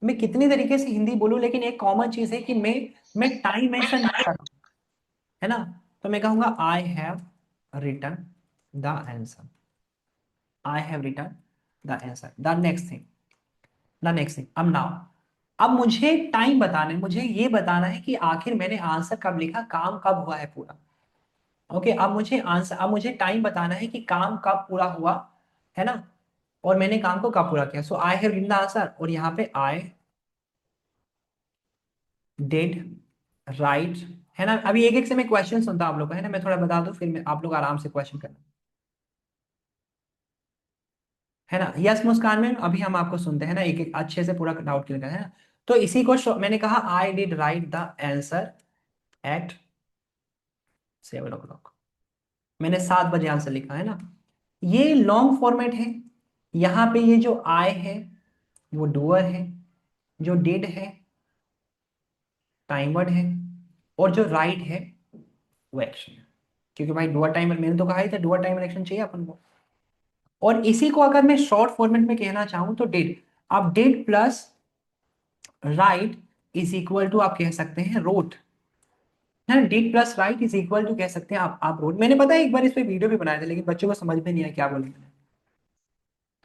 मैं कितनी तरीके से हिंदी बोलूं, लेकिन एक कॉमन चीज है कि मैं टाइम मेंशन नहीं कर रहा हूं, है ना। तो मैं कहूंगा I have written the answer, I have written the answer. The next thing, अब मुझे टाइम बताना है, मुझे ये बताना है कि आखिर मैंने आंसर कब लिखा, काम कब हुआ है पूरा। ओके, अब मुझे टाइम बताना है कि काम कब पूरा हुआ, है ना, और मैंने काम को कब पूरा किया। So I have written the answer, और यहाँ पे आई डिड राइट, है ना। अभी एक एक से मैं क्वेश्चन सुनता हूं आप लोग का, है ना, मैं थोड़ा बता दूं, फिर आप लोग आराम से क्वेश्चन करना, है ना। यस मुस्कान में अभी हम आपको सुनते हैं ना, एक एक अच्छे से पूरा डाउट क्लियर है ना। तो इसी को मैंने कहा I did write the answer at 7 o'clock, मैंने 7 बजे आंसर लिखा, है ना। ये लॉन्ग फॉर्मेट है। यहाँ पे ये जो आई है वो डूअर है, जो डिड है टाइम वर्ड है, और जो राइट है वो एक्शन है। क्योंकि भाई डुअर टाइमर, मैंने तो कहा ही था डुअर टाइमर एक्शन चाहिए अपन को। और इसी को अगर मैं शॉर्ट फॉर्मेट में कहना चाहूं तो डिड, अब did plus write is equal to आप कह सकते हैं रोट, है ना। Did plus write is equal to कह सकते हैं आप रोट। मैंने पता है एक बार इस पे वीडियो भी बनाया था, लेकिन बच्चों को समझ में नहीं आया क्या बोले मैंने।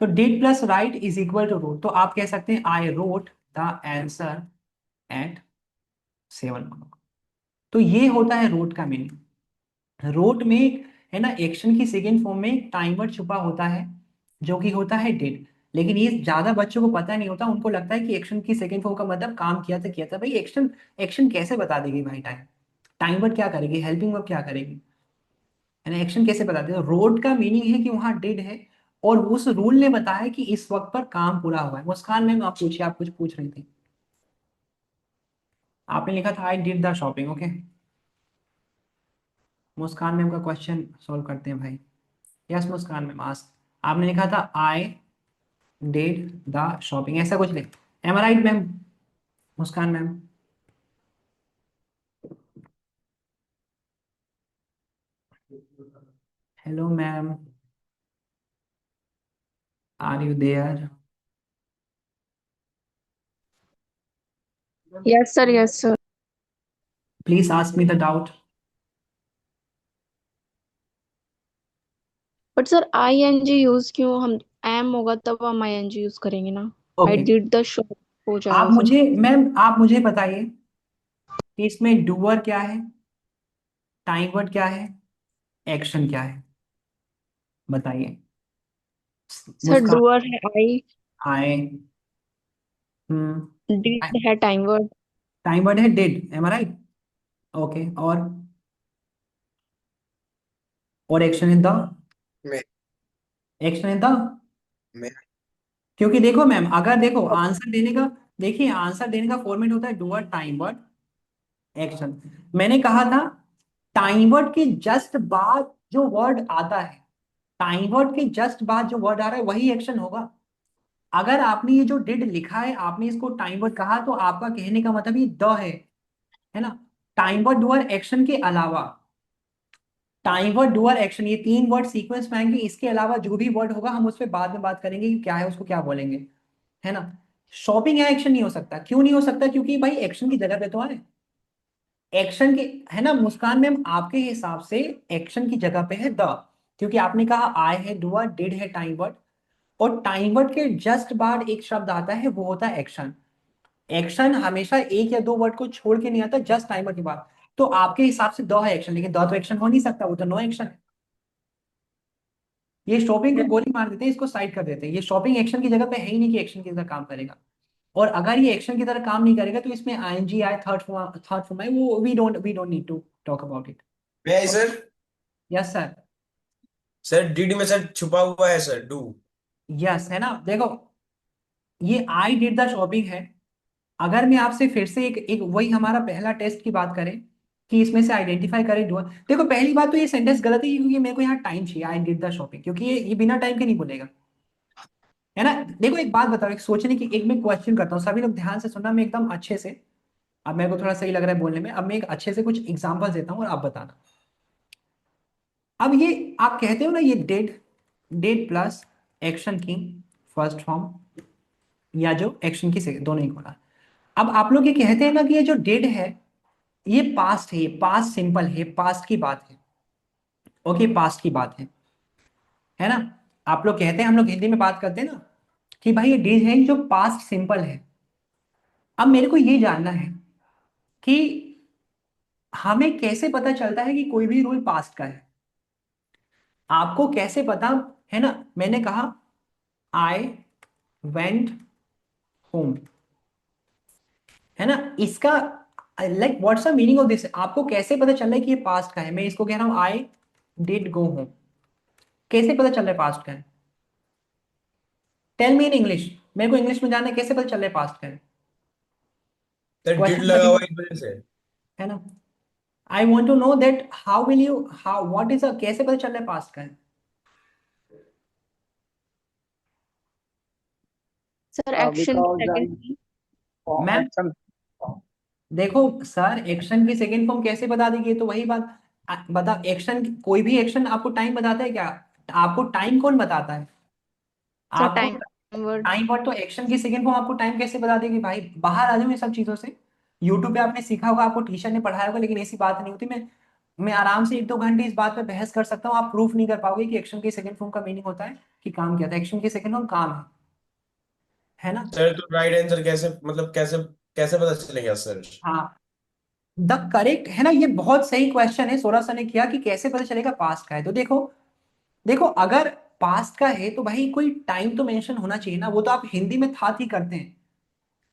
तो did plus write is equal to wrote, तो आप कह सकते हैं I wrote the answer at 7 o'clock। तो ये होता है रोट का मीनिंग। रोट में है ना, एक्शन की सेकेंड फॉर्म में एक टाइम वर्ड छुपा होता है जो कि होता है डिड। लेकिन ये ज्यादा बच्चों को पता नहीं होता, उनको लगता है कि एक्शन की सेकेंड फॉर्म का मतलब काम किया था भाई। एक्शन एक्शन कैसे बता देगी भाई, टाइम टाइम वर्ड क्या करेगी, हेल्पिंग वर्ब क्या करेगी, है ना। एक्शन कैसे बता देगी। रोड का मीनिंग है कि वहां डिड है, और उस रूल ने बताया कि इस वक्त पर काम पूरा हुआ है। मुस्कान मैम आप पूछिए, आप कुछ पूछ रही थी। आपने लिखा था आई did the shopping, okay. Muskan ma'am का क्वेश्चन सॉल्व करते हैं भाई। यस मुस्कान मैम आस्क, आपने लिखा था आई डिड द शॉपिंग, ऐसा कुछ लिख, am I right ma'am, Muskan ma'am. Hello ma'am, are you there? Yes, sir. Yes, sir. Please ask me the doubt. But sir, ing use क्यों, हम am होगा तब हम ing यूज करेंगे ना। I okay, did the shop हो आप जाएगा सर। मुझे मैम, आप मुझे बताइए कि इसमें डूअर क्या है, टाइम वर्ड क्या है, एक्शन क्या है, बताइए। सर मुस्कान, डूअर है आई, आए, हम्म, did है टाइम वर्ड, टाइम वर्ड है did, am I right, okay. और एक्शन इन द, मैं एक्शन इन द, मैं क्योंकि देखो मैम, अगर देखो आंसर देने का, देखिए आंसर देने का फॉर्मेट होता है डूअर टाइम वर्ड एक्शन। मैंने कहा था टाइम वर्ड के जस्ट बाद जो वर्ड आता है, टाइम वर्ड के जस्ट बाद जो वर्ड आ रहा है वही एक्शन होगा। अगर आपने ये जो डिड लिखा है, आपने इसको टाइम वर्ड कहा, तो आपका कहने का मतलब ये द है ना। टाइम वर्ड डूअर एक्शन के अलावा, टाइम वर्ड डूअर एक्शन, ये 3 वर्ड सीक्वेंस में आएंगे। इसके अलावा जो भी वर्ड होगा हम उस पर बाद में बात करेंगे कि क्या है, उसको क्या बोलेंगे, है ना। शॉपिंग या एक्शन नहीं हो सकता, क्यों नहीं हो सकता, क्योंकि भाई एक्शन की जगह पे तो है, एक्शन के, है ना। मुस्कान मैम आपके हिसाब से एक्शन की जगह पे है द, क्योंकि आपने कहा आई है डूअर, डिड है टाइम वर्ड, और टाइम वर्ड के जस्ट बाद एक शब्द आता है वो होता है एक्शन। एक्शन हमेशा एक या दो वर्ड को छोड़ के नहीं आता, जस्ट टाइमर के बाद। तो आपके हिसाब से द है एक्शन, लेकिन द तो एक्शन हो नहीं सकता, वो तो नो एक्शन है। ये शॉपिंग को गोली मार देते हैं, इसको साइड कर देते हैं। ये शॉपिंग एक्शन की जगह पे है ही नहीं कि एक्शन की तरह काम करेगा। और अगर ये एक्शन की तरह काम नहीं करेगा तो इसमें आईएनजी आए, थर्ड फॉर्म है, वो we don't need to talk about it. मैं sir, yes sir. Sir did में सर छुपा हुआ है सर डू। यस है ना, देखो ये आई डिड द शॉपिंग है। अगर मैं आपसे फिर से एक एक वही हमारा पहला टेस्ट की बात करें कि इसमें से आइडेंटिफाई करें डुअर, देखो पहली बात तो ये सेंटेंस गलत है क्योंकि मेरे को यहाँ टाइम चाहिए, आई डिड द शॉपिंग, क्योंकि ये बिना टाइम के नहीं बोलेगा, है ना। देखो एक बात बताओ, एक सोचने की, एक मैं क्वेश्चन करता हूँ, सभी लोग ध्यान से सुनना, मैं एकदम अच्छे से, अब मेरे को थोड़ा सही लग रहा है बोलने में, अब मैं एक अच्छे से कुछ एग्जांपल देता हूँ और आप बताना। अब ये आप कहते हो ना, ये डेड, डेड प्लस एक्शन की फर्स्ट फॉर्म, या जो एक्शन की सेकंड, दोनों ही होना। अब आप लोग ये कहते हैं ना कि ये जो डेड है ये पास्ट है, ये पास्ट सिंपल है, पास्ट की बात है। ओके, पास्ट की बात है ना। आप लोग कहते हैं, हम लोग हिंदी में बात करते हैं ना कि भाई ये डेड है जो पास्ट सिंपल है। अब मेरे को ये जानना है कि हमें कैसे पता चलता है कि कोई भी रूल पास्ट का है। आपको कैसे पता, है ना। मैंने कहा आई वेंट होम, है ना। इसका like what's the meaning of this, आपको कैसे पता चल रहा है कि ये पास्ट का है। मैं इसको कह रहा हूं आई डिड गो होम, कैसे पता चल रहा है पास्ट का है। टेल मी इन इंग्लिश, मेरे को इंग्लिश में जानना है कैसे पता चल रहा है पास्ट का है। सर डिड क्वेश्चन लगा हुआ समझिए, है इस वजह से। है ना। I want to know that how will you, how what is, कैसे पता चल रहा है पास्ट का है। सर एक्शन की Because I second ma'am action. देखो सर, एक्शन की सेकंड फॉर्म कैसे बता देगी, ये तो वही बात। बता, एक्शन, कोई भी एक्शन आपको टाइम बताता है क्या? आपको टाइम कौन बताता है? सर आपको टाइम वर्ड। टाइम वर्ड, तो एक्शन की सेकंड फॉर्म आपको टाइम कैसे बता देगी भाई? बाहर आ जाओ ये सब चीजों से। यूट्यूब पे आपने सीखा होगा, आपको टीचर ने पढ़ाया होगा, लेकिन ऐसी बात नहीं होती। मैं आराम से एक दो घंटे इस बात पे बहस कर सकता हूँ, आप प्रूफ नहीं कर पाओगे कि एक्शन की सेकंड फॉर्म का मीनिंग होता है कि काम क्या था। एक्शन की सेकंड फॉर्म काम है ना। सर तो राइट आंसर कैसे, मतलब कैसे कैसे पता चलेगा सर? हाँ, द करेक्ट, है ना, ये बहुत सही क्वेश्चन है सोरा सर ने किया कि कैसे पता चलेगा पास्ट का है। तो देखो, देखो अगर पास्ट का है तो भाई कोई टाइम तो मेंशन होना चाहिए ना, वो तो आप हिंदी में था ही करते हैं।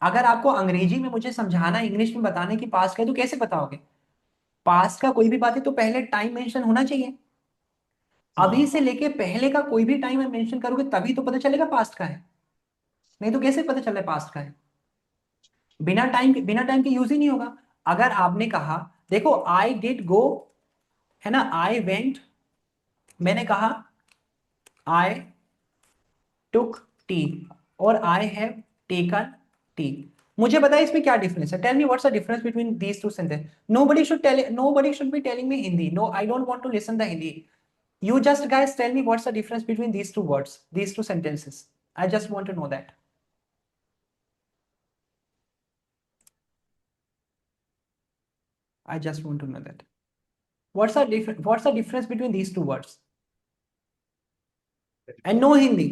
अगर आपको अंग्रेजी में मुझे समझाना, इंग्लिश में बताने की पास्ट का है तो कैसे बताओगे? पास्ट का कोई भी बात है तो पहले टाइम मेंशन होना चाहिए। अभी से लेके पहले का कोई भी टाइम मेंशन करोगे तभी तो पता चलेगा पास्ट का है, नहीं तो कैसे पता चल रहा है पास्ट का है? बिना टाइम के यूज ही नहीं होगा। अगर आपने कहा, देखो आई डिड गो, है ना, आई वेंट, मैंने कहा आई टुक टी, और आई हैव टेकन टी। मुझे बताइए इसमें क्या डिफरेंस है? Tell me what's the difference between these two sentence. Nobody should be telling me Hindi, no I don't want to listen the Hindi. You just guys tell me what's the difference between these two words, these two sentences. I just want to know that. I just want to know that. What's the difference between these two words? And no Hindi.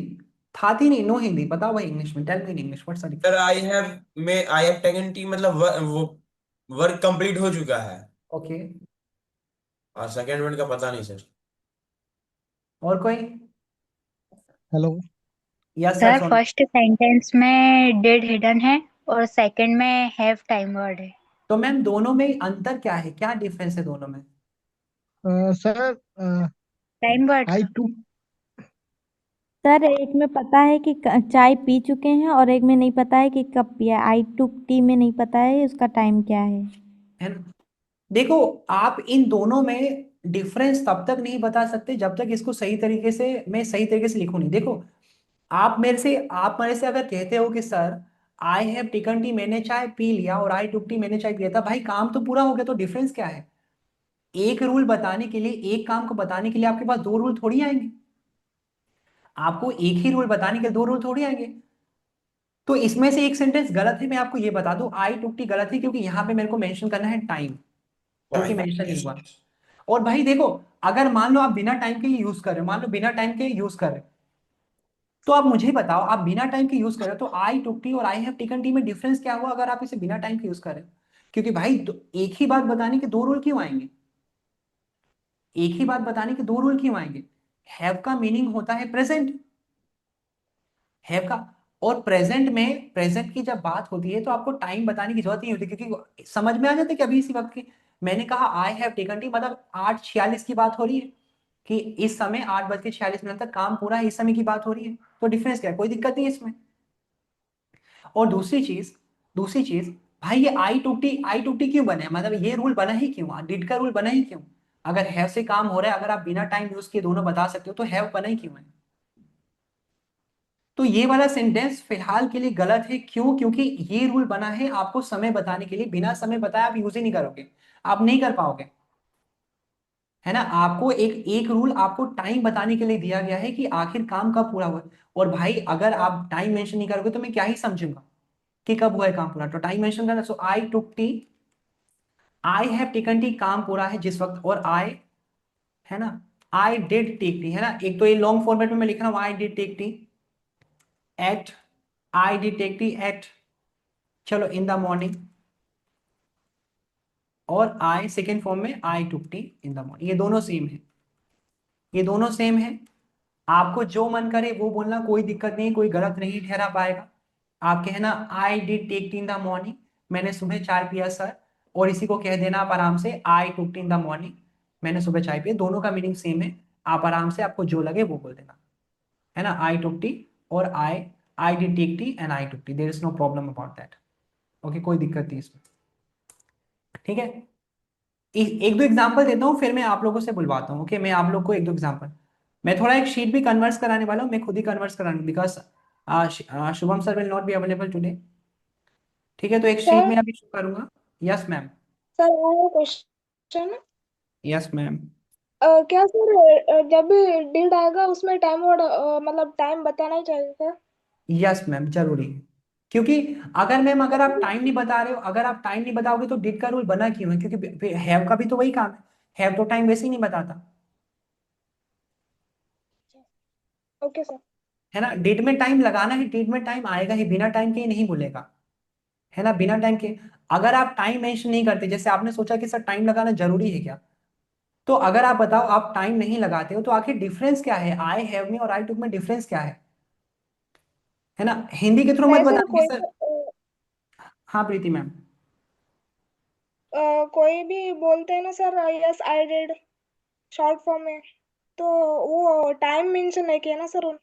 था ही नहीं, no Hindi, बताओ भाई English में, tell me in English what's the sir difference. I have taken tea मतलब वो work complete हो चुका है। ओके, और सेकंड वर्ड का पता नहीं सर। और कोई? हेलो। यस सर, सर सोन। फर्स्ट सेंटेंस में डिड हिडन है और सेकंड में हैव टाइम वर्ड है। तो मैम दोनों में अंतर क्या है, क्या डिफरेंस है दोनों में? सर टाइम वर्ड आई का। टू, सर एक में पता है कि चाय पी चुके हैं और एक में नहीं पता है कि कब पिया। आई टुक टी में नहीं पता है उसका टाइम क्या है ना। देखो, आप इन दोनों में डिफरेंस तब तक नहीं बता सकते जब तक इसको सही तरीके से, मैं सही तरीके से लिखूं नहीं। देखो, आप मेरे से अगर कहते हो कि sir I have taken T, मैंने चाय पी लिया, और आई टुक टी, मैंने चाय पिया था, भाई काम तो पूरा हो गया, तो डिफरेंस क्या है? एक रूल बताने के लिए, एक काम को बताने के लिए आपके पास दो रूल थोड़ी आएंगे। आपको एक ही रूल बताने के लिए दो रूल थोड़ी आएंगे। तो इसमें से एक सेंटेंस गलत है, मैं आपको ये बता दूं, आई टुक टी गलत है क्योंकि यहां पे मेरे को मेंशन करना है टाइम, जो कि टाइम। मेंशन नहीं हुआ। और भाई देखो, अगर मान लो आप बिना टाइम के यूज कर रहे हो, मान लो बिना टाइम के यूज कर रहे हो, तो आप मुझे बताओ, आप बिना टाइम के यूज कर रहे हो, तो आई टुक टी और आई हैव टेकन टी में डिफरेंस क्या हुआ अगर आप इसे बिना टाइम के यूज कर रहे हो? क्योंकि भाई एक ही बात बताने के दो रूल क्यों आएंगे? एक ही बात बताने के दो रूल क्यों आएंगे? हैव का मीनिंग होता है प्रेजेंट, हैव का। और प्रेजेंट में, प्रेजेंट की जब बात होती है तो आपको टाइम बताने की जरूरत नहीं होती, क्योंकि समझ में आ जाते कि अभी इसी वक्त की। मैंने कहा आई हैव टेकन टी, मतलब 8:46 की बात हो रही है, कि इस समय 8:46 तक काम पूरा है, इस समय की बात हो रही है। तो डिफरेंस क्या है? कोई दिक्कत नहीं है इसमें। और दूसरी चीज भाई, ये आई टू टी क्यों बने? मतलब ये रूल बना ही क्यों? डिड का रूल बना ही क्यों? अगर हैव से काम हो रहा है, अगर आप बिना टाइम यूज किए दोनों बता सकते हो, तो हैव बना ही क्यों है? तो ये वाला सेंटेंस फिलहाल के लिए गलत है। क्यों? क्योंकि ये रूल बना है आपको समय बताने के लिए। बिना समय बताए आप यूज ही नहीं करोगे, आप नहीं कर पाओगे, है ना। आपको एक एक रूल आपको टाइम बताने के लिए दिया गया है कि आखिर काम कब पूरा हुआ है। और भाई अगर आप टाइम मेंशन नहीं करोगे तो मैं क्या ही समझूंगा कि कब हुआ है काम पूरा? तो टाइम मेंशन करना। So I took tea, I have taken tea, काम पूरा है जिस वक्त। और आई, है ना, आई डिड टेक टी, है ना। एक तो ये लॉन्ग फॉर्मेट में मैं लिख रहा हूँ, I did take tea at, I did take tea at, चलो, इन द मॉर्निंग। और आई सेकेंड फॉर्म में, I took tea in the morning. ये दोनों सेम है, ये दोनों सेम है। आपको जो मन करे वो बोलना, कोई दिक्कत नहीं, कोई गलत नहीं ठहरा पाएगा। आप कहना I did take tea in the morning, मैंने सुबह चाय पिया सर। और इसी को कह देना आप आराम से, आई took tea in the morning, मैंने सुबह चाय पिया। दोनों का मीनिंग सेम है। आप आराम से, आपको जो लगे वो बोल देना, है ना। आई टुक टी और I did take tea and I took tea, there is no problem about that. Okay, कोई दिक्कत नहीं इसमें, ठीक है। एक दो एग्जांपल देता हूँ, फिर मैं आप लोगों से बुलवाता हूँ। ओके, मैं आप लोग को एक दो एग्जांपल, मैं थोड़ा एक शीट भी कन्वर्स कराने वाला हूँ, मैं खुद ही कन्वर्स कराने, because Shubham sir will not be available today. ठीक है, तो एक शीट में सर अभी शो करूंगा। Yes ma'am. Sir I question. Yes ma'am. क्या सर जब भी डिड आएगा उसमें टाइम वर्ड मतलब टाइम बताना ही चाहिए क्या? यस मैम, जरूरी है। क्योंकि अगर मैम, अगर आप टाइम नहीं बता रहे हो, अगर आप टाइम नहीं बताओगे तो डिड का रूल बना क्यों है? क्योंकि हैव का भी तो वही काम है, हैव तो टाइम वैसे ही नहीं बताता, ओके सर। है ना। डिड में टाइम लगाना है, डिड में टाइम आएगा ही, बिना टाइम के ही नहीं बोलेगा, है ना, बिना टाइम के। अगर आप टाइम मेंशन नहीं करते, जैसे आपने सोचा कि सर टाइम लगाना जरूरी है क्या, तो अगर आप बताओ आप टाइम नहीं लगाते हो, तो आखिर डिफरेंस क्या है? आई हैव में और आई टुक में डिफरेंस क्या है ना। हिंदी के थ्रू मत नहीं सर, बताना कि सर। हाँ प्रीति मैम। कोई भी बोलते हैं ना sir, yes I did short form में, तो वो टाइम मेंशन नहीं किया ना sir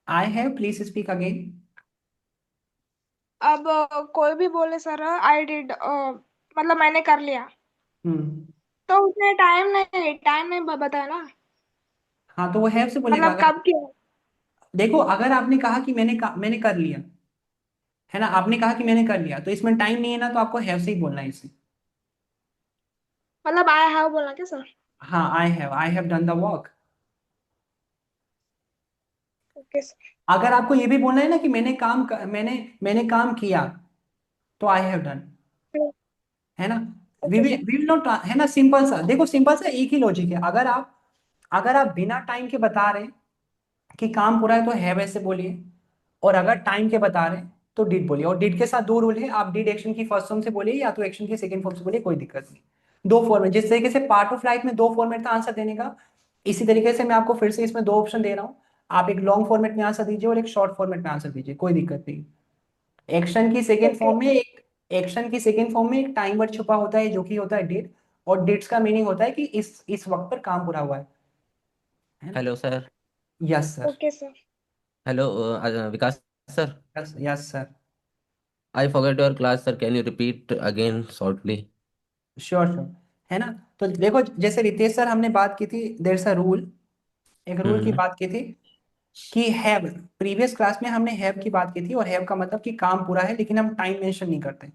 I have, please speak again. अब कोई भी बोले सर आई डिड, मतलब मैंने कर लिया, हम्म। तो उसने टाइम नहीं बताया ना, हाँ, तो वो हैव से बोलेगा। मतलब अगर कब किया। देखो, अगर आपने कहा कि मैंने कर लिया, है ना, आपने कहा कि मैंने कर लिया, तो इसमें टाइम नहीं है ना, तो आपको हैव से ही बोलना है इसे। मतलब आई हैव बोला क्या सर? हाँ, आई have done the work. Okay sir. अगर आपको ये भी बोलना है ना कि मैंने काम किया, तो आई हैव डन, है ना। Okay sir. We will not, है ना। सिंपल सा, देखो, सिंपल सा एक ही लॉजिक है। अगर आप बिना टाइम के बता रहे हैं कि काम पूरा है, तो हैव ऐसे बोलिए। और अगर टाइम के बता रहे हैं तो डिड बोलिए। और डिड के साथ दो रूल है, आप डिड एक्शन की फर्स्ट फॉर्म से बोलिए या तो एक्शन की सेकंड फॉर्म से बोलिए, कोई दिक्कत नहीं। दो फॉर्मेट, जिस तरीके से पार्ट ऑफ लाइफ में दो फॉर्मेट था आंसर देने का, इसी तरीके से मैं आपको फिर से इसमें दो ऑप्शन दे रहा हूँ। आप एक लॉन्ग फॉर्मेट में आंसर दीजिए और एक शॉर्ट फॉर्मेट में आंसर दीजिए, कोई दिक्कत नहीं। एक्शन की सेकेंड ओके फॉर्म में एक एक्शन की सेकेंड फॉर्म में एक टाइम वर्ड छुपा होता है, जो कि होता है डिड। और डिड्स का मीनिंग होता है कि इस वक्त पर काम पूरा हुआ है ना। Hello sir. Yes sir. Okay sir. Hello Vikas sir. Yes yes sir. I forget your class sir, can you repeat again shortly? Sure sure, है ना। तो देखो, जैसे रितेश सर हमने बात की थी, देयर इज अ रूल, एक रूल की हम्म। बात की थी कि हैव, प्रीवियस क्लास में हमने हैव की बात की थी। और हैव का मतलब कि काम पूरा है, लेकिन हम टाइम मेंशन नहीं करते।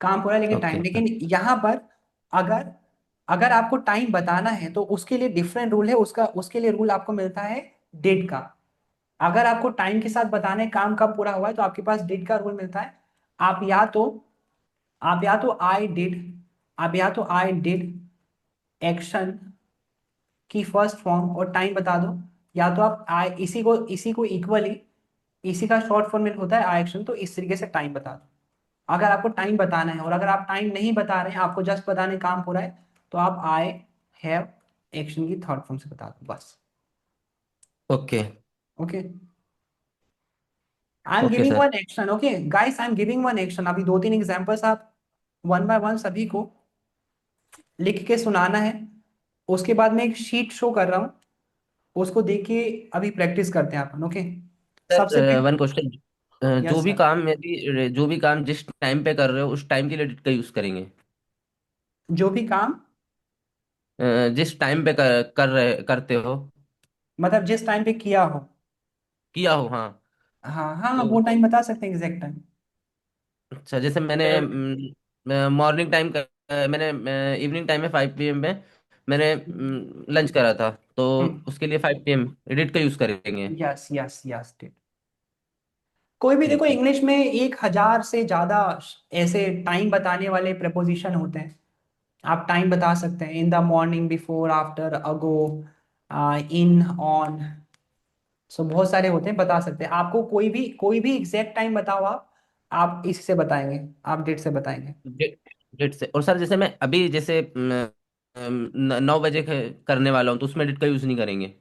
काम पूरा है लेकिन टाइम, ओके लेकिन यहाँ पर अगर अगर आपको टाइम बताना है तो उसके लिए डिफरेंट रूल है। उसके लिए रूल आपको मिलता है डेट का। अगर आपको टाइम के साथ बताना है काम कब पूरा हुआ है, तो आपके पास डेट का रूल मिलता है। आप या तो आप या तो आई डिड आप या तो आई डिड एक्शन की फर्स्ट फॉर्म और टाइम बता दो, या तो आप आई इसी को इक्वली इसी का शॉर्ट फॉर्म में होता है आई एक्शन, तो इस तरीके से टाइम बता दो। अगर आपको टाइम बताना है और अगर आप टाइम नहीं बता रहे हैं, आपको जस्ट बताने काम हो रहा है, तो आप आई हैव एक्शन की थर्ड फॉर्म से बता दो बस। Okay okay, I am okay giving sir. One action. Okay guys, I am giving one action. अभी 2-3 एग्जांपल्स आप वन बाय वन सभी को लिख के सुनाना है। उसके बाद मैं एक शीट शो कर रहा हूँ, उसको देख के अभी प्रैक्टिस करते हैं अपन। ओके, सबसे सर पहले। वन क्वेश्चन, जो यस भी सर। काम यदि जो भी काम जिस टाइम पे कर रहे हो उस टाइम के लिए डिड का यूज करेंगे। जो भी काम, जिस टाइम पे करते हो, मतलब जिस टाइम पे किया हो। किया हो, हाँ। हाँ हाँ, तो वो टाइम बता सकते हैं, एग्जैक्ट टाइम। अच्छा, जैसे मैंने मॉर्निंग टाइम मैंने इवनिंग टाइम में 5 PM में मैंने लंच करा था, तो उसके लिए 5 PM डिड का यूज करेंगे। Yes yes yes. कोई भी देखो, ठीक है। इंग्लिश में 1,000 से ज्यादा ऐसे टाइम बताने वाले प्रपोजिशन होते हैं। आप टाइम बता सकते हैं in the morning, before, after, ago, in, on. So बहुत सारे होते हैं, बता सकते हैं। आपको कोई भी एग्जैक्ट टाइम बताओ, आप इससे बताएंगे, आप डेट से बताएंगे। डिड से। और सर जैसे मैं अभी जैसे 9 बजे करने वाला हूँ, तो उसमें डिड का यूज नहीं करेंगे।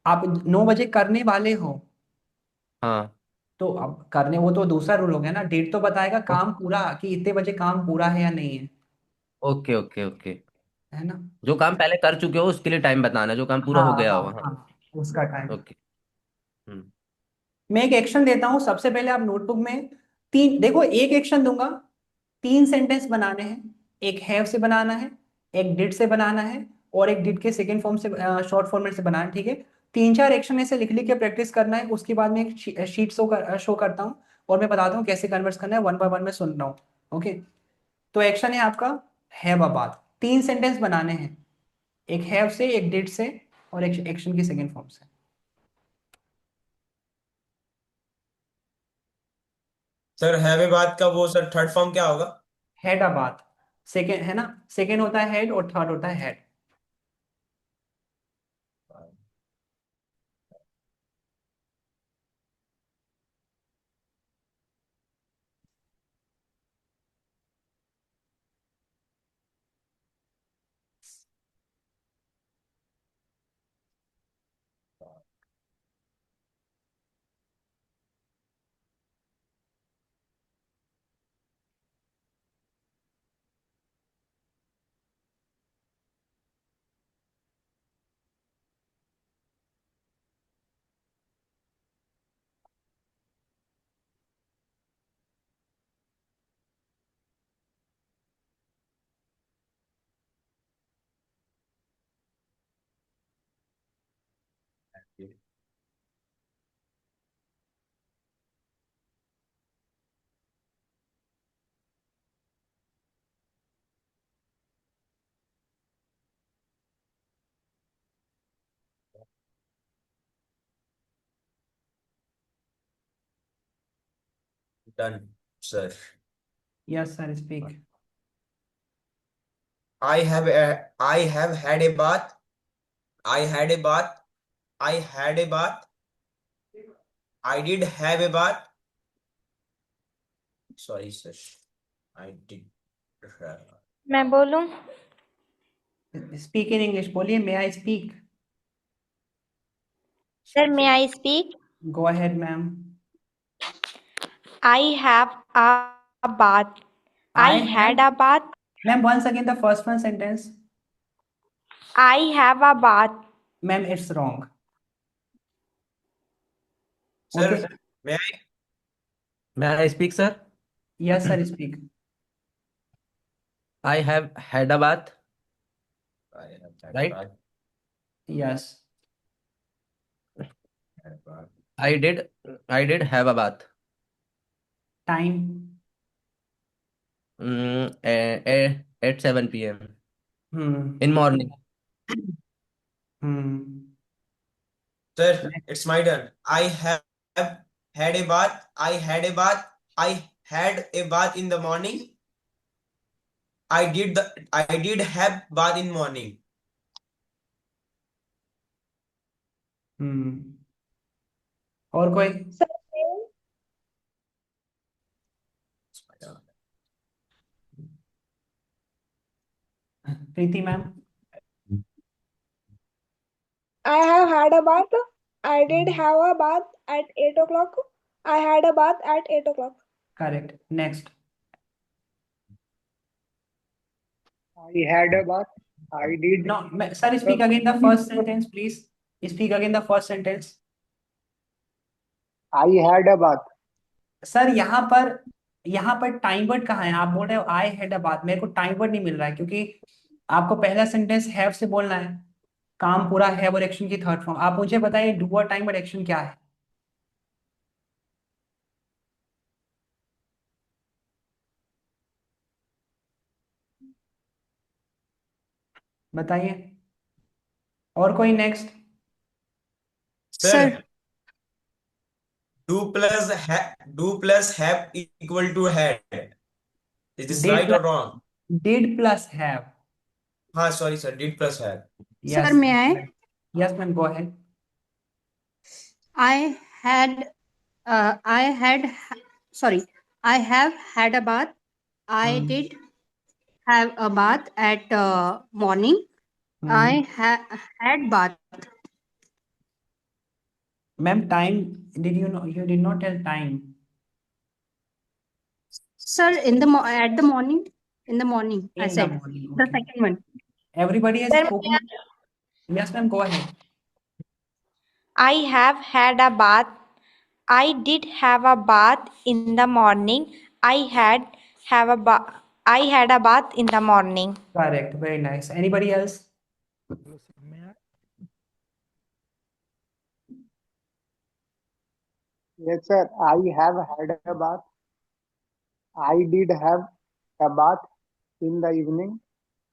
आप 9 बजे करने वाले हो, हाँ। तो अब करने, वो तो दूसरा रूल हो गया ना। डेट तो बताएगा ओ- काम पूरा, कि इतने बजे काम पूरा है या नहीं है, ओके ओके ओके। है ना। जो काम पहले कर चुके हो उसके लिए टाइम बताना है, जो काम पूरा हाँ हो गया हाँ हो, हाँ। हाँ, उसका टाइम। ओके। हम्म। मैं एक एक्शन देता हूँ, सबसे पहले आप नोटबुक में तीन, देखो एक एक्शन दूंगा, 3 सेंटेंस बनाने हैं। एक हैव से बनाना है, एक डिड से बनाना है, और एक डिड के सेकेंड फॉर्म से, शॉर्ट फॉर्मेट से बनाना है, ठीक है। 3-4 एक्शन ऐसे लिख लिख के प्रैक्टिस करना है। उसके बाद में एक शीट शो करता हूँ, और मैं बताता हूँ कैसे कन्वर्ट करना है, वन बाय वन में सुन रहा हूँ। ओके, तो एक्शन है आपका हैव अबाउट। 3 सेंटेंस बनाने हैं, एक हैव से, एक डिड से, और एक एक्शन की सेकेंड फॉर्म से। सर हैवे बात का वो सर थर्ड फॉर्म क्या होगा? हेड अबाउट, सेकेंड है ना, सेकेंड होता है हेड और थर्ड होता है head. Done sir. Yes sir, speak. I have had a bath. I had a bath. I had a bath. I did have a bath. Sorry, sir. I did have. मैं बोलूं? Speak in English बोलिए, may I speak. Sir may I speak? Go ahead ma'am. I have a bath. I I have, had a bath. Ma'am once again the first one sentence. I have a bath. Ma'am it's wrong. Okay, Sir, may I? May I speak sir. Yes sir, speak. I have had a bath, I have had a right. bath. Yes, Had a bath. I did I did have a bath time. At 7 PM hmm in morning. Hmm. Sir, it's my turn. I have had a bath. I had a bath. I had a bath in the morning. I did have bath in morning. और कोई? Sir, same. Preeti ma'am? I have had a bath. I did have a bath at 8 o'clock. I had a bath at 8 o'clock. Correct, next. I had a bath. I did. No, sir, speak again the first sentence, please. Speak again the first sentence. I had a bath. Sir यहाँ पर time word कहाँ है? आप बोल रहे हो आई had अ बात, मेरे को टाइम वर्ड नहीं मिल रहा है, क्योंकि आपको पहला सेंटेंस हैव से बोलना है, काम पूरा हैव और एक्शन की थर्ड फॉर्म। आप मुझे बताइए डू और टाइम वर्ड एक्शन क्या है? बताइए। और कोई next? Sir, do plus have equal to had. Is this right or wrong? Did plus have. हाँ, sorry sir, did plus have. Yes. Sir, may I? Yes, ma'am, go ahead. I have had a bath. I did have a bath at morning. I had bath. Ma'am, time, did you know? You did not tell time. Sir, at the morning, in the morning, I In the said morning, the okay. second one. Everybody has Sir, spoken. Yes, ma'am, go ahead. I have had a bath. I did have a bath in the morning. I had a bath in the morning. Correct, very nice. Anybody else? Yes, sir. I have had a bath. I did have a bath in the evening.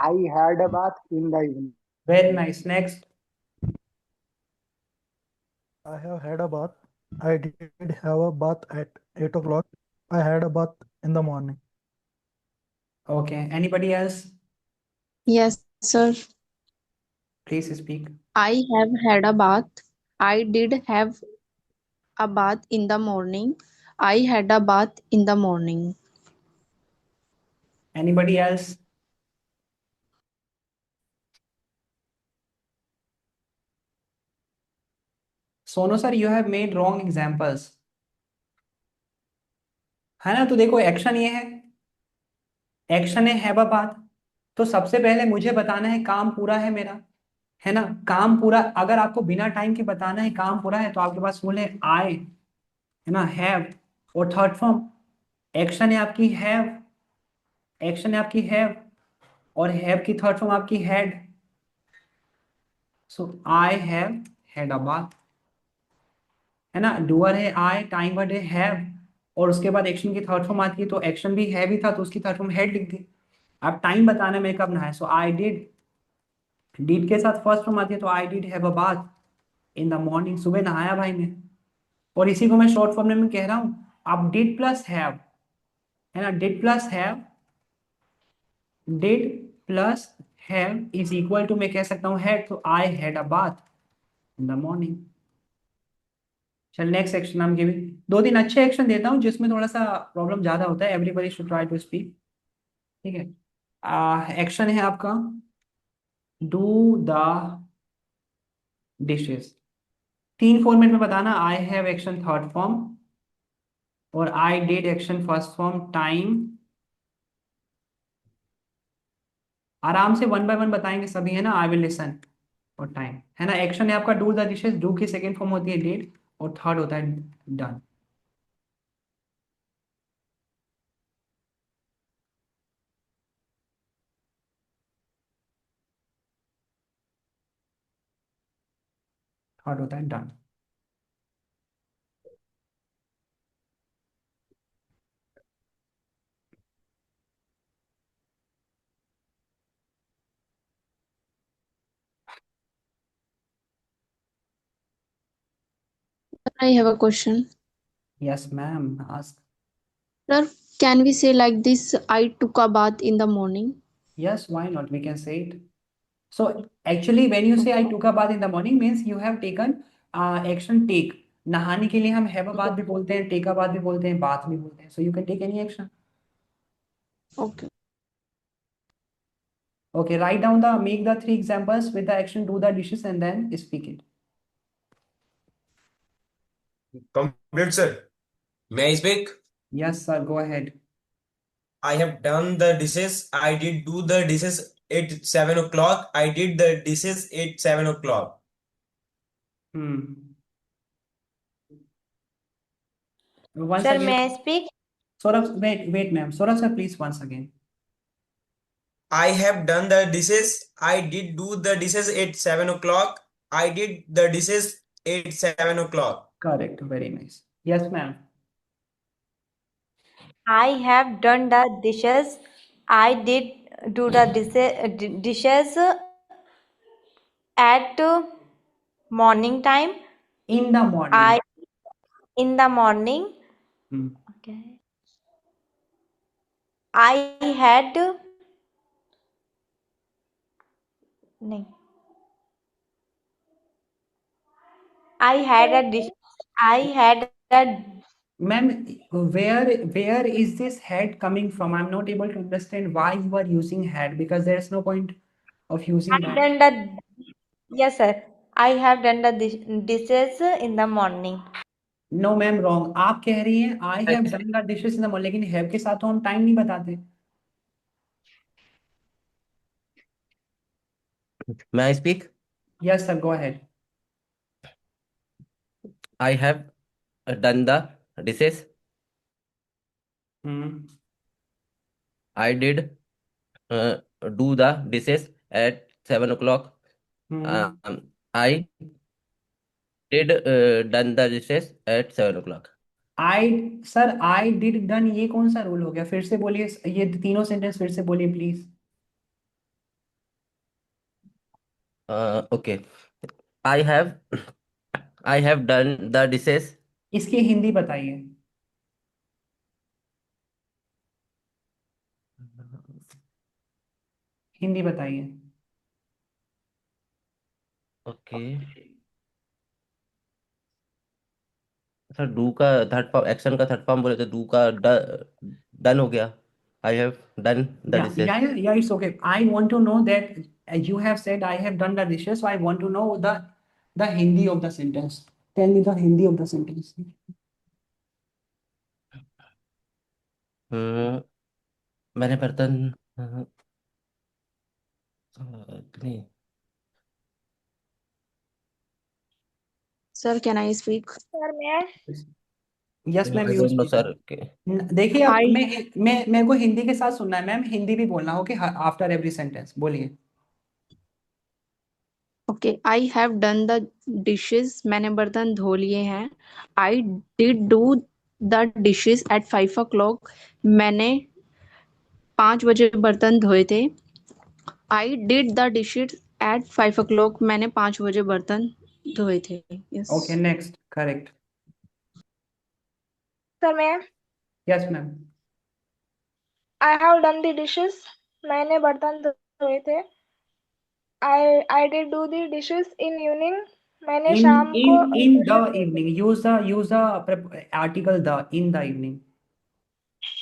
I had a bath in the evening. Very nice. Next. I have had a bath. I did have a bath at 8 o'clock. I had a bath in the morning. Okay. Anybody else? Yes, sir. Please speak. I have had a bath. I did have a bath in the morning. I had a bath in the morning. Anybody else? Sonu sir, you have made wrong examples. है ना? तो देखो action ये है have a बात। तो सबसे पहले मुझे बताना है काम पूरा है मेरा, है ना? काम पूरा, अगर आपको बिना टाइम के बताना है काम पूरा है, तो आपके पास फुल है आई, है ना, हैव, और थर्ड फॉर्म एक्शन है आपकी हैव, और हैव की थर्ड फॉर्म आपकी had. So I have had a bath, है ना? डूअर है आई, टाइम वर्ड है हैव, और उसके बाद एक्शन की थर्ड फॉर्म आती है, तो एक्शन भी हैव ही था, तो उसकी थर्ड फॉर्म हैड लिख दी। अब टाइम बताना मैं कब नहाया, सो आई डिड के साथ फर्स्ट फॉर्म आती है, तो आई did have a bath in the morning, सुबह नहाया भाई मैं। और इसी को मैं शॉर्ट फॉर्म में कह रहा हूं, आप डिड प्लस हैव, है ना, did plus have is equal to, मैं कह सकता हूं हैड, तो I had a bath in the morning. चल नेक्स्ट एक्शन हम गिविंग, दो तीन अच्छे एक्शन देता हूं जिसमें थोड़ा सा प्रॉब्लम ज्यादा होता है। Everybody should try to speak, ठीक है? एक्शन है आपका डू द डिशेस। तीन फॉर्मेट में बताना, I have action third form, और I did action first form, time. आराम से वन बाय वन बताएंगे सभी, है ना? आई विल लिसन, और टाइम, है ना? एक्शन है आपका डू द डिशेस, डू की सेकेंड फॉर्म होती है डिड, और थर्ड होता है डन। थर्ड होता है done. I have a question. Yes ma'am, ask. Sir, can we say like this? I took a bath in the morning. Yes, why not? We can say it. So actually, when you say I took a bath in the morning, means you have taken action take, नहाने के लिए हम have a बात भी बोलते हैं, take a बात भी बोलते हैं, बात भी बोलते हैं, so you can take any action. Okay. Okay, write down the make the three examples with the action do the dishes and then speak it. Complete, sir. May I speak? Yes, sir, go ahead. I have done the dishes. I did do the dishes at 7 o'clock. I did the dishes at 7 o'clock. Hmm. Once Sir, again, may I speak? Saurabh, wait, ma'am. Saurabh, sir, please, once again. I have done the dishes. I did do the dishes at 7 o'clock. I did the dishes at 7 o'clock. Correct, very nice. Yes, ma'am. I have done the dishes. I did do the dishes at morning time. In the morning. I in the morning. Hmm. Okay. I had नहीं. I had a dish. I had a Ma'am, where is this head coming from? I'm not able to understand why you are using head because there's no point of using I that. done the yes sir. I have done the dishes in the morning. No, ma'am, wrong. आप कह रही हैं I have done the dishes in the morning, लेकिन have के साथ तो हम time नहीं बताते. May I speak? Yes, sir, go ahead. I have done the dishes. Hmm. I did do the dishes at 7 o'clock. Hmm. I did done the dishes at 7 o'clock. Sir I did done ये कौन सा rule हो गया? फिर से बोलिए, ये तीनों सेंटेंस फिर से बोलिए please. Okay. I have I have done the dishes. इसकी हिंदी बताइए. हिंदी बताइए. Okay. सर डू का थर्ड फॉर्म, एक्शन का थर्ड फॉर्म बोले तो डू का डन हो गया. आई have done the dishes. Yeah, it's okay. I want to know that you have said I have done the dishes, so I want to know the Hindi of the sentence. Tell me the Hindi of the sentence. मैंने बर्तन नहीं. Sir, can I speak? Sir मैं Yes, ma'am, I you don't know speak. Sir. देखिए, अब I मैं मेरे को हिंदी के साथ सुनना है मैम, हिंदी भी बोलना हो कि आफ्टर एवरी सेंटेंस बोलिए. okay. I have done the dishes. मैंने बर्तन धो लिए हैं. I did do the dishes at 5 o'clock. मैंने 5 बजे बर्तन धोए थे. I did the dishes at 5 o'clock. मैंने 5 बजे बर्तन धोए थे. Yes. Okay, next. Correct. Sir मैं Yes, ma'am. I have done the dishes. मैंने बर्तन धोए थे. I did do the dishes in evening. मैंने In शाम को in the evening. Use the article the in the evening.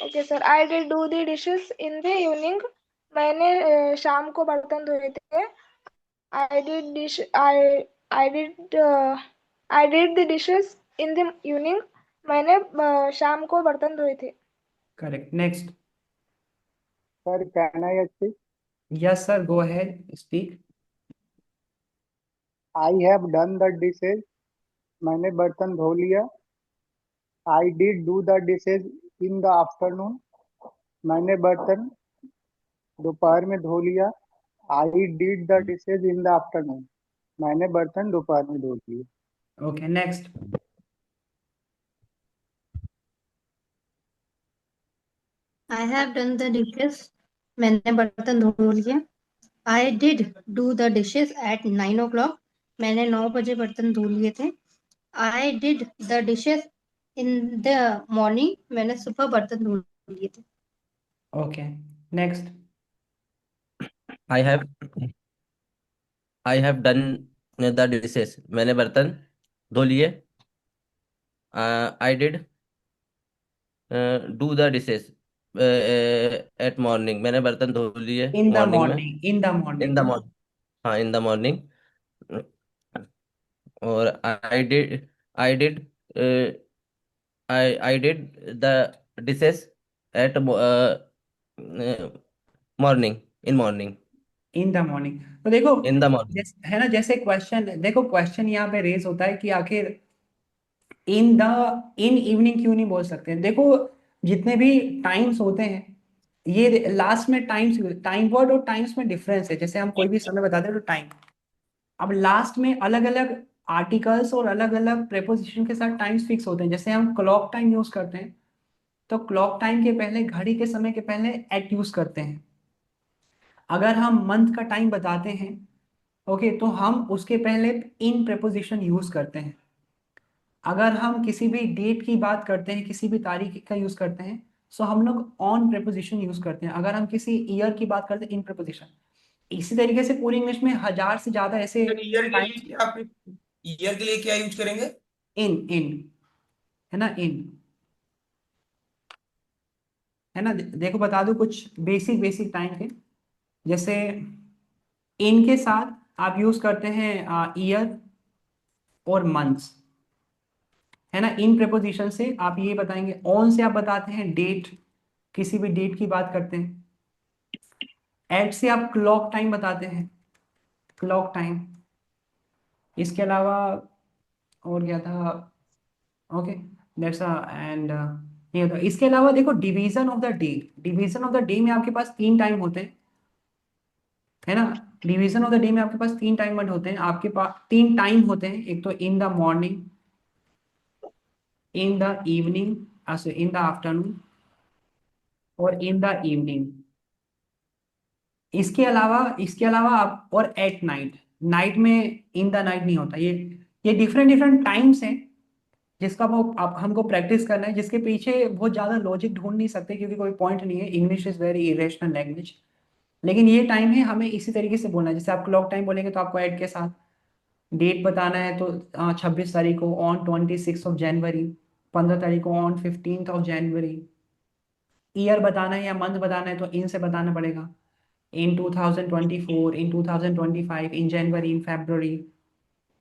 Okay sir. I did do the dishes in the evening. मैंने शाम को बर्तन धोए थे. I did dish I did the dishes in the evening. मैंने शाम को बर्तन धोए थे. Correct. Next. Sir, can I speak? Yes, sir. Go ahead. Speak. I have done the dishes. मैंने बर्तन धो लिया. I did do the dishes in the afternoon. मैंने बर्तन दोपहर में धो लिया. I did the dishes in the afternoon. मैंने बर्तन दोपहर में धो लिए. Okay. Next. I have done the dishes. मैंने बर्तन धो लिए. I did do the dishes at 9 o'clock. मैंने 9 बजे बर्तन धो लिए थे. I did the dishes in the morning. मैंने सुबह बर्तन धो लिए थे. Okay. Next. I have done the dishes. मैंने बर्तन धो लिए। आई did do the dishes eight morning, मैंने बर्तन धो लिए इन द मॉर्निंग में। Morning, in the in morning the ना। मॉर्निंग, हाँ इन द मॉर्निंग। और I did I did the dishes eight morning, in morning, in the morning. तो देखो, इन द मॉर्निंग। जैसे है ना, जैसे क्वेश्चन देखो, क्वेश्चन यहाँ पे रेज होता है कि आखिर इन द इन इवनिंग क्यों नहीं बोल सकते। देखो, जितने भी टाइम्स होते हैं, ये लास्ट में टाइम्स, टाइम वर्ड और टाइम्स में डिफरेंस है। जैसे हम कोई भी समय बताते हैं तो टाइम, अब लास्ट में अलग अलग आर्टिकल्स और अलग अलग प्रेपोजिशन के साथ टाइम्स फिक्स होते हैं। जैसे हम क्लॉक टाइम यूज करते हैं, तो क्लॉक टाइम के पहले, घड़ी के समय के पहले एट यूज करते हैं। अगर हम मंथ का टाइम बताते हैं, ओके, तो हम उसके पहले इन प्रेपोजिशन यूज करते हैं। अगर हम किसी भी डेट की बात करते हैं, किसी भी तारीख का यूज करते हैं, सो हम लोग ऑन प्रेपोजिशन यूज करते हैं। अगर हम किसी ईयर की बात करते हैं, इन प्रेपोजिशन। इसी तरीके से पूरी इंग्लिश में हजार से ज्यादा ऐसे सर ईयर के लिए टाइम्स। क्या आप ईयर के लिए क्या यूज करेंगे? इन है ना, इन है ना। देखो बता दूं कुछ बेसिक बेसिक टाइम के। जैसे इन के साथ आप यूज करते हैं ईयर और मंथ्स, है ना। इन प्रेपोजिशन से आप ये बताएंगे। ऑन से आप बताते हैं डेट, किसी भी डेट की बात करते हैं। एट से आप क्लॉक टाइम बताते हैं, क्लॉक टाइम। इसके अलावा और क्या था, ओके, दैट्स एंड ये होता है। इसके अलावा देखो, division of the day, division of the day में आपके पास तीन टाइम होते हैं, है ना। डिवीजन ऑफ द डे में आपके पास तीन टाइम वर्ड होते हैं, आपके पास तीन टाइम होते हैं। एक तो इन the morning, in the evening, in the afternoon, और इन द इवनिंग। इसके अलावा आप और एट नाइट, नाइट में इन द नाइट नहीं होता। ये डिफरेंट डिफरेंट टाइम्स हैं, जिसका वो आप हमको प्रैक्टिस करना है, जिसके पीछे बहुत ज्यादा लॉजिक ढूंढ नहीं सकते, क्योंकि कोई पॉइंट नहीं है। English is very irrational language. लेकिन ये टाइम है, हमें इसी तरीके से बोलना है। जैसे आप क्लॉक टाइम बोलेंगे तो आपको ऐड के साथ डेट बताना है, तो 26 तारीख को ऑन 26 ऑफ जनवरी, 15 तारीख को ऑन 15 ऑफ जनवरी। ईयर बताना है या मंथ बताना है तो इन से बताना पड़ेगा। In 2024, in 2025, in January, in February.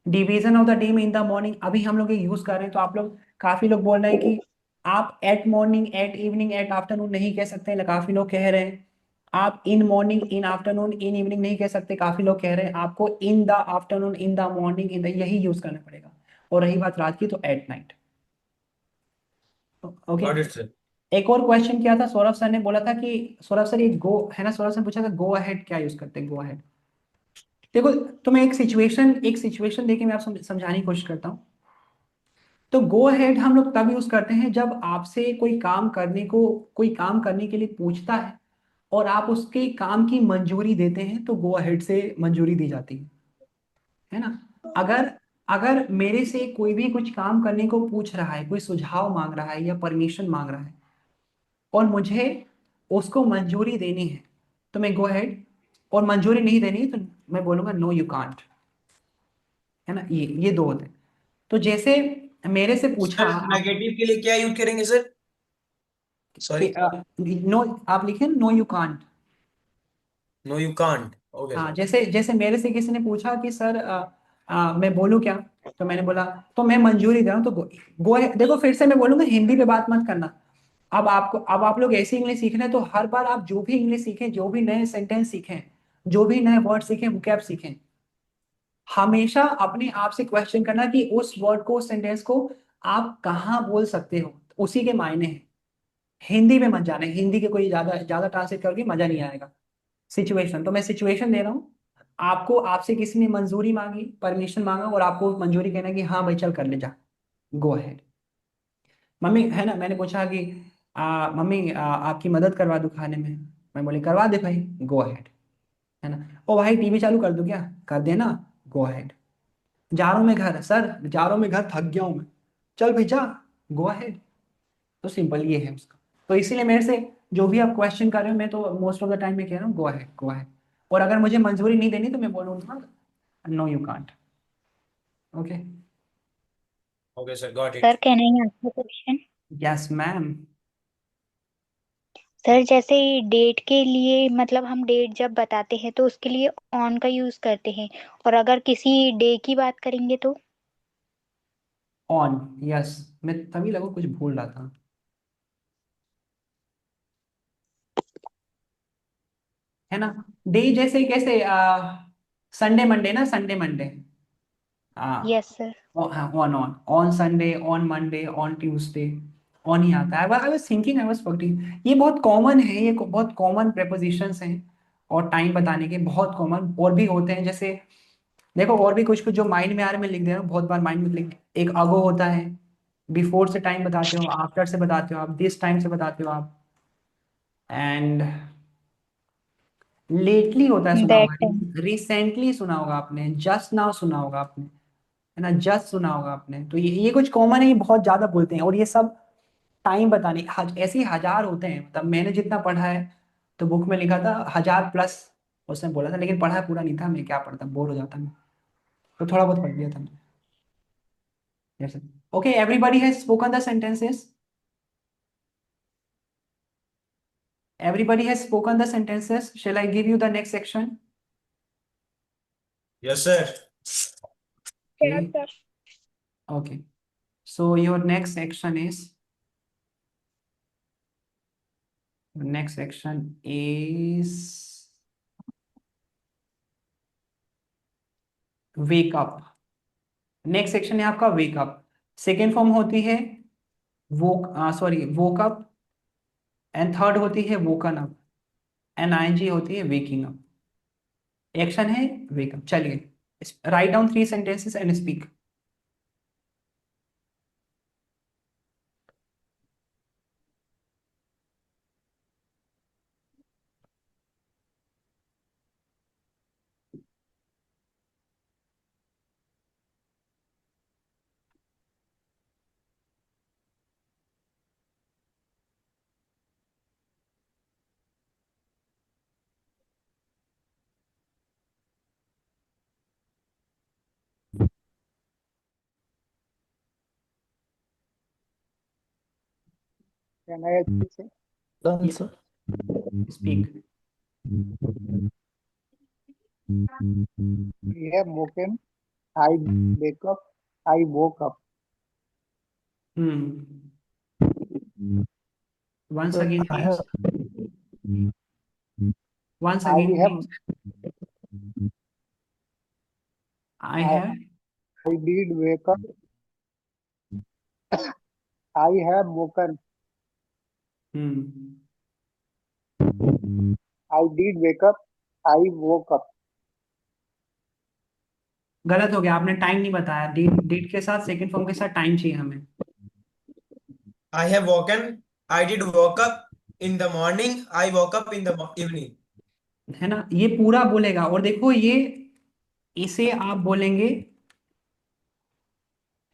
Division of the day में इन द मॉर्निंग, अभी हम लोग ये यूज कर रहे हैं। तो आप लोग, काफी लोग बोल रहे हैं कि आप at morning, at evening, at afternoon नहीं कह सकते, काफी लोग कह रहे हैं आप in morning, in afternoon, in evening नहीं कह सकते, काफी लोग कह रहे हैं आपको in the afternoon, in the morning, in the, यही यूज करना पड़ेगा। और रही बात रात की, तो at night. Okay. Got it sir. एक और क्वेश्चन किया था, सौरभ सर ने बोला था कि, सौरभ सर ये गो है ना, सौरभ सर ने पूछा था गो अहेड क्या यूज करते हैं, गो अहेड। देखो, तो मैं एक सिचुएशन देके मैं आप समझाने की कोशिश करता हूँ। तो गो अहेड हम लोग तब यूज करते हैं जब आपसे कोई काम करने के लिए पूछता है, और आप उसके काम की मंजूरी देते हैं, तो गो अहेड से मंजूरी दी जाती है ना। अगर अगर मेरे से कोई भी कुछ काम करने को पूछ रहा है, कोई सुझाव मांग रहा है या परमिशन मांग रहा है, और मुझे उसको मंजूरी देनी है, तो मैं गो अहेड। और मंजूरी नहीं देनी है तो मैं बोलूंगा नो यू कांट, है ना। ये दो होते हैं। तो जैसे मेरे से पूछा सर नेगेटिव के लिए क्या यूज करेंगे सर? सॉरी। नो, आप लिखे no you can't. No you can't. Okay हाँ, सर। जैसे जैसे मेरे से किसी ने पूछा कि सर मैं बोलूँ क्या, तो मैंने बोला, तो मैं मंजूरी दे रहा हूँ, तो गो अहेड। देखो, फिर से मैं बोलूंगा, हिंदी पे बात मत करना। अब आप लोग ऐसी इंग्लिश सीख रहे हैं, तो हर बार आप जो भी इंग्लिश सीखें, जो भी नए सेंटेंस सीखें, जो भी नए वर्ड सीखें, वोकैब सीखें, हमेशा अपने आप से क्वेश्चन करना कि उस वर्ड को, उस सेंटेंस को आप कहाँ बोल सकते हो, उसी के मायने हैं। हिंदी में मत जाना, हिंदी के कोई ज्यादा ज्यादा ट्रांसलेट करके मजा नहीं आएगा। सिचुएशन, तो मैं सिचुएशन दे रहा हूँ आपको। आपसे किसी ने मंजूरी मांगी, परमिशन मांगा, और आपको मंजूरी कहना कि हाँ भाई चल कर ले जा, गो अहेड। मम्मी, है ना, मैंने पूछा कि मम्मी आपकी मदद करवा दूं खाने में, मैं बोली करवा दे भाई, गो अहेड, है ना। ओ भाई टीवी चालू कर दूं क्या, कर देना, गो अहेड। जा रहा हूं मैं घर, सर जा रहा हूं मैं घर, थक गया हूं मैं, चल भाई जा, गो अहेड। तो सिंपल ये है उसका। तो इसीलिए मेरे से जो भी आप क्वेश्चन कर रहे हो, मैं तो मोस्ट ऑफ द टाइम मैं कह रहा हूँ गो अहेड, गो अहेड। और अगर मुझे मंजूरी नहीं देनी तो मैं बोलूंगा no you can't. Okay. Okay, sir, got sir it. Can I ask question? Yes ma'am. Sir जैसे डेट के लिए मतलब हम डेट जब बताते हैं तो उसके लिए ऑन का यूज करते हैं, और अगर किसी डे की बात करेंगे तो? On, yes. मैं तभी लगो कुछ भूल रहा था। है ना? डे जैसे कैसे, संडे मंडे ना, संडे मंडे। हाँ। Yes sir. On on on Sunday, on Monday, on Tuesday. On ही आता है। I was thinking, I was forgetting. ये बहुत कॉमन है, ये बहुत कॉमन प्रेपोजिशंस हैं और टाइम बताने के बहुत कॉमन और भी होते हैं। जैसे देखो, और भी कुछ कुछ जो माइंड में आ रहे, मैं लिख दे रहा हूँ। बहुत बार माइंड में लिख, एक अगो होता है, बिफोर से टाइम बताते हो, आफ्टर से बताते हो आप, दिस टाइम से बताते हो आप, एंड लेटली होता है, सुना दैट होगा, टाइम। रिसेंटली सुना होगा आपने, जस्ट नाउ सुना होगा आपने, है ना, जस्ट सुना होगा आपने। तो ये कुछ कॉमन है, ये बहुत ज्यादा बोलते हैं। और ये सब टाइम बताने ऐसे ही हजार होते हैं। मतलब मैंने जितना पढ़ा है, तो बुक में लिखा था 1000 प्लस, उसने बोला था, लेकिन पढ़ा पूरा नहीं था। मैं क्या पढ़ता, बोर हो जाता मैं, तो थोड़ा बहुत पढ़ लिया था मैंने। जैसे okay, everybody has spoken the sentences. Everybody has spoken the sentences. Shall I give you the next section? Yes, sir. Yes, Okay. sir. Okay. So your next section is wake up. Next section है आपका wake up. Second form होती है woke up, and third होती है woken up, and ING होती है waking up. Action है wake up. चलिए, write down 3 sentences and speak. Can I ask you? Done, sir. Speak. We have woken. I wake up. I woke up. Once Sir, again, I have please. Once I again, have. please. I I, have. I did wake up. I have woken. Hmm. I did wake up. I woke up. गलत हो गया, आपने time नहीं बताया। Date के साथ, second form के साथ टाइम चाहिए हमें। I have woken. I did woke up in the morning. I woke up in the evening. है ना, ये पूरा बोलेगा। और देखो, ये इसे आप बोलेंगे,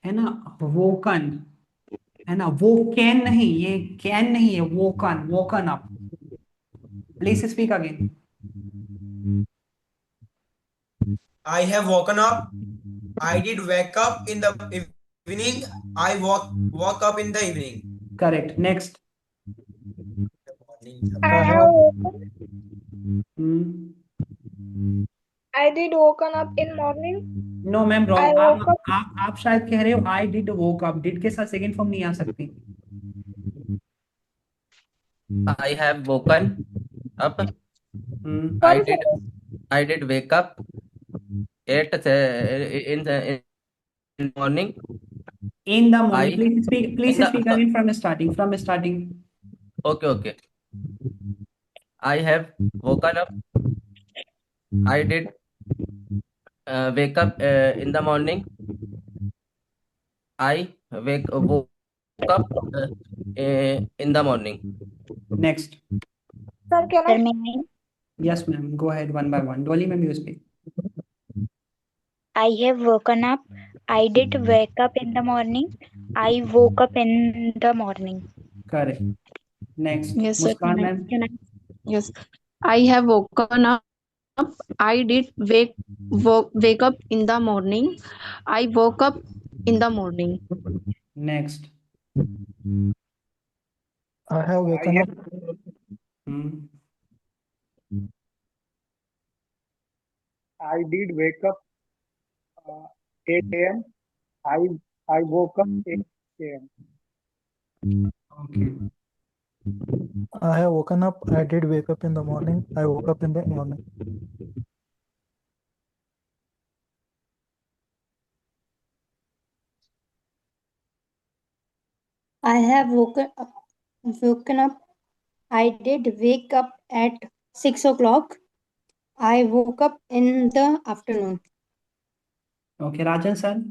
है ना, वोकन, है ना, वो कैन नहीं, ये कैन नहीं है, woken, woken up. Please speak again. I have woken up. I did wake up in the evening. I woke up in the evening. Correct, next. I I have have woken. I did woken up in morning. No ma'am, I wrong. woke up. आप शायद कह रहे हो I did woke up. Did के साथ second form नहीं आ सकती। I have woken up. I Sorry, did sir. I did wake up in the morning. In the morning, I please speak. Please in the speak again from the starting. From starting. okay. I have woken up. I did wake up in the morning. I woke up in the morning. Next. Sir, can sir I? मैं Yes, ma'am. Go ahead one by one. Dolly, ma'am, you speak. I have woken up. I did wake up in the morning. I woke up in the morning. Correct. Next. Yes, sir. Muskan, ma'am. Yes. I have woken up. I did wake up in the morning. I woke up in the morning. Next. I have woken up. Hmm. I did wake up 8 a.m. I I woke up 8 a.m. Okay. I have woken up. I did wake up in the morning. I woke up in the morning. I have woken up. I did wake up at 6 o'clock. I woke up in the afternoon. Okay, Rajan sir.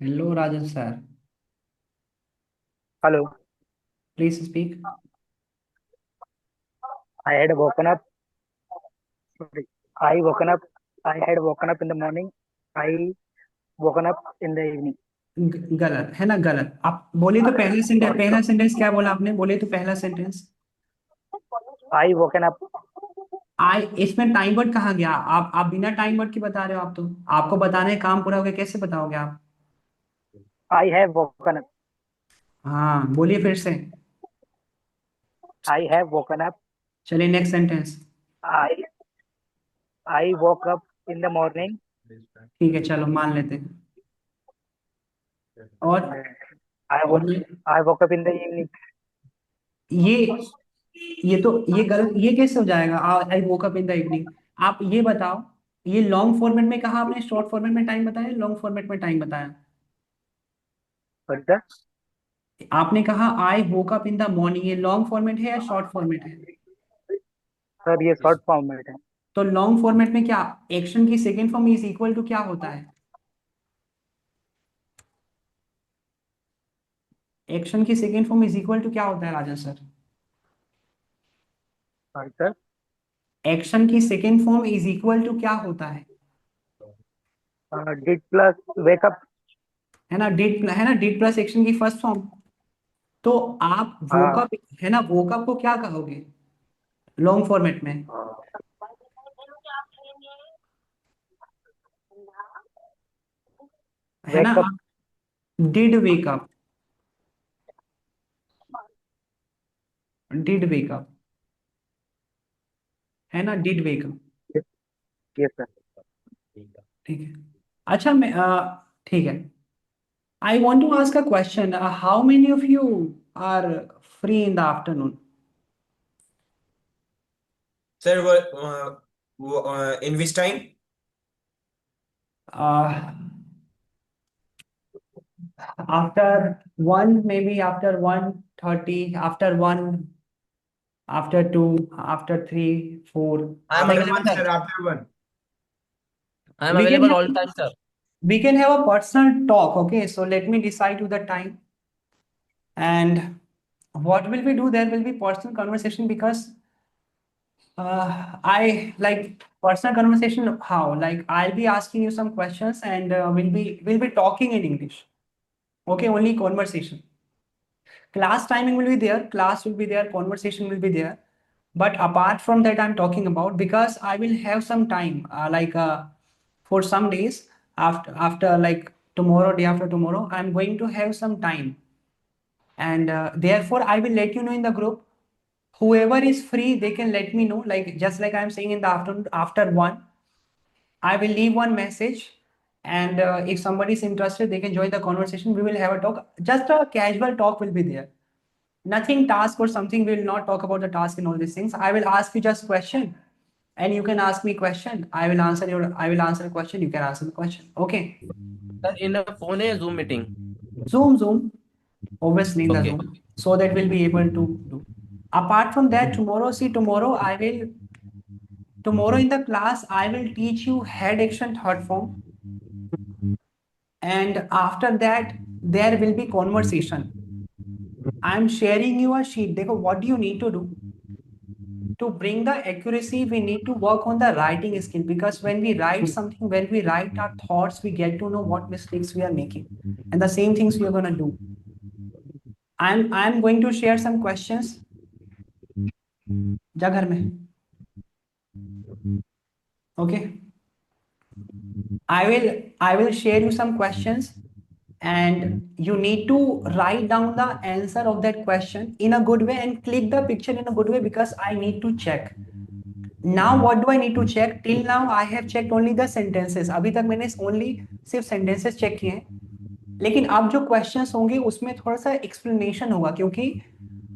Hello, Rajan sir. Hello. Please speak. I had woken up. Sorry. I woken up. I had woken up in the morning. I woken up in the evening. गलत है ना, गलत। आप बोले तो पहला sentence क्या बोला आपने? बोले तो पहला सेंटेंस I woken up. आई, इसमें टाइम वर्ड कहाँ गया? आप बिना टाइम वर्ड के बता रहे हो। आप तो, आपको बताने का काम पूरा हो गया, कैसे बताओगे आप? I have woken up. हाँ, बोलिए फिर से। I have woken up. चलिए next sentence. I I woke up in the morning. ठीक है, चलो मान लेते हैं। और I woke और I woke up in the evening. ये ये गलत, ये कैसे हो जाएगा? I woke up in the evening. आप ये बताओ, ये लॉन्ग फॉर्मेट में कहा आपने, शॉर्ट फॉर्मेट में टाइम बताया, लॉन्ग फॉर्मेट में टाइम बताया? What the? आपने कहा I woke up in the morning, ये लॉन्ग फॉर्मेट है या शॉर्ट फॉर्मेट है? सर ये शॉर्ट फॉर्मेट है। तो लॉन्ग फॉर्मेट में क्या एक्शन की second form is equal to क्या होता है? एक्शन की second form is equal to क्या होता है Rajan sir? Sorry sir. Action की second form is equal to क्या होता है? Did plus wake up. है ना, डिड प्लस एक्शन की फर्स्ट फॉर्म। तो आप हाँ। वोकअप, है ना, वोकअप को क्या कहोगे लॉन्ग फॉर्मेट में? है ना, wake up. Did wake up, did wake up, है ना, डिड वेकअप। Yes sir. ठीक है। अच्छा, मैं ठीक है। I want to ask a question, how many of you are free in the afternoon? Sir, in which time? After 1, maybe after 1:30, after 1, after 2, after 3, 4. I am After available, one, sir. sir. After one. I am We can available have, all time, sir. we can have a personal talk. Okay, so let me decide you the time. And what will we do? There will be personal conversation because I like personal conversation. How? Like I'll be asking you some questions and we'll be talking in English. Okay, only conversation. Class timing will be there, class will be there, conversation will be there. But apart from that, I'm talking about because I will have some time, for some days after like tomorrow, day after tomorrow, I'm going to have some time, and therefore I will let you know in the group. Whoever is free, they can let me know. Like just like I'm saying in the afternoon after 1, I will leave one message, and if somebody is interested, they can join the conversation. We will have a talk. Just a casual talk will be there. Nothing task or something. We will not talk about the task and all these things. I will ask you just question, and you can ask me question. I will answer a question. You can answer the question. Okay. Sir, in a phone है Zoom meeting. Zoom. Obviously in the Okay. Zoom, so that we'll be able to do. Apart from that, tomorrow in the class I will teach you head action third form, and after that there will be conversation. I'm sharing you a sheet. Dekho, what do you need to do? To bring the accuracy, we need to work on the writing skill, because when we write something, when we write our thoughts, we get to know what mistakes we are making, and the same things we are going to do. I'm going to share some questions. जा घर में Okay. I will share you some questions, and you need to write down the answer of that question in a good way and click the picture in a good way, because I need to check. Now what do I need to check? Till now I have checked only the sentences. अभी तक मैंने only सिर्फ sentences check किए हैं, लेकिन अब जो questions होंगे उसमें थोड़ा सा एक्सप्लेनेशन होगा, क्योंकि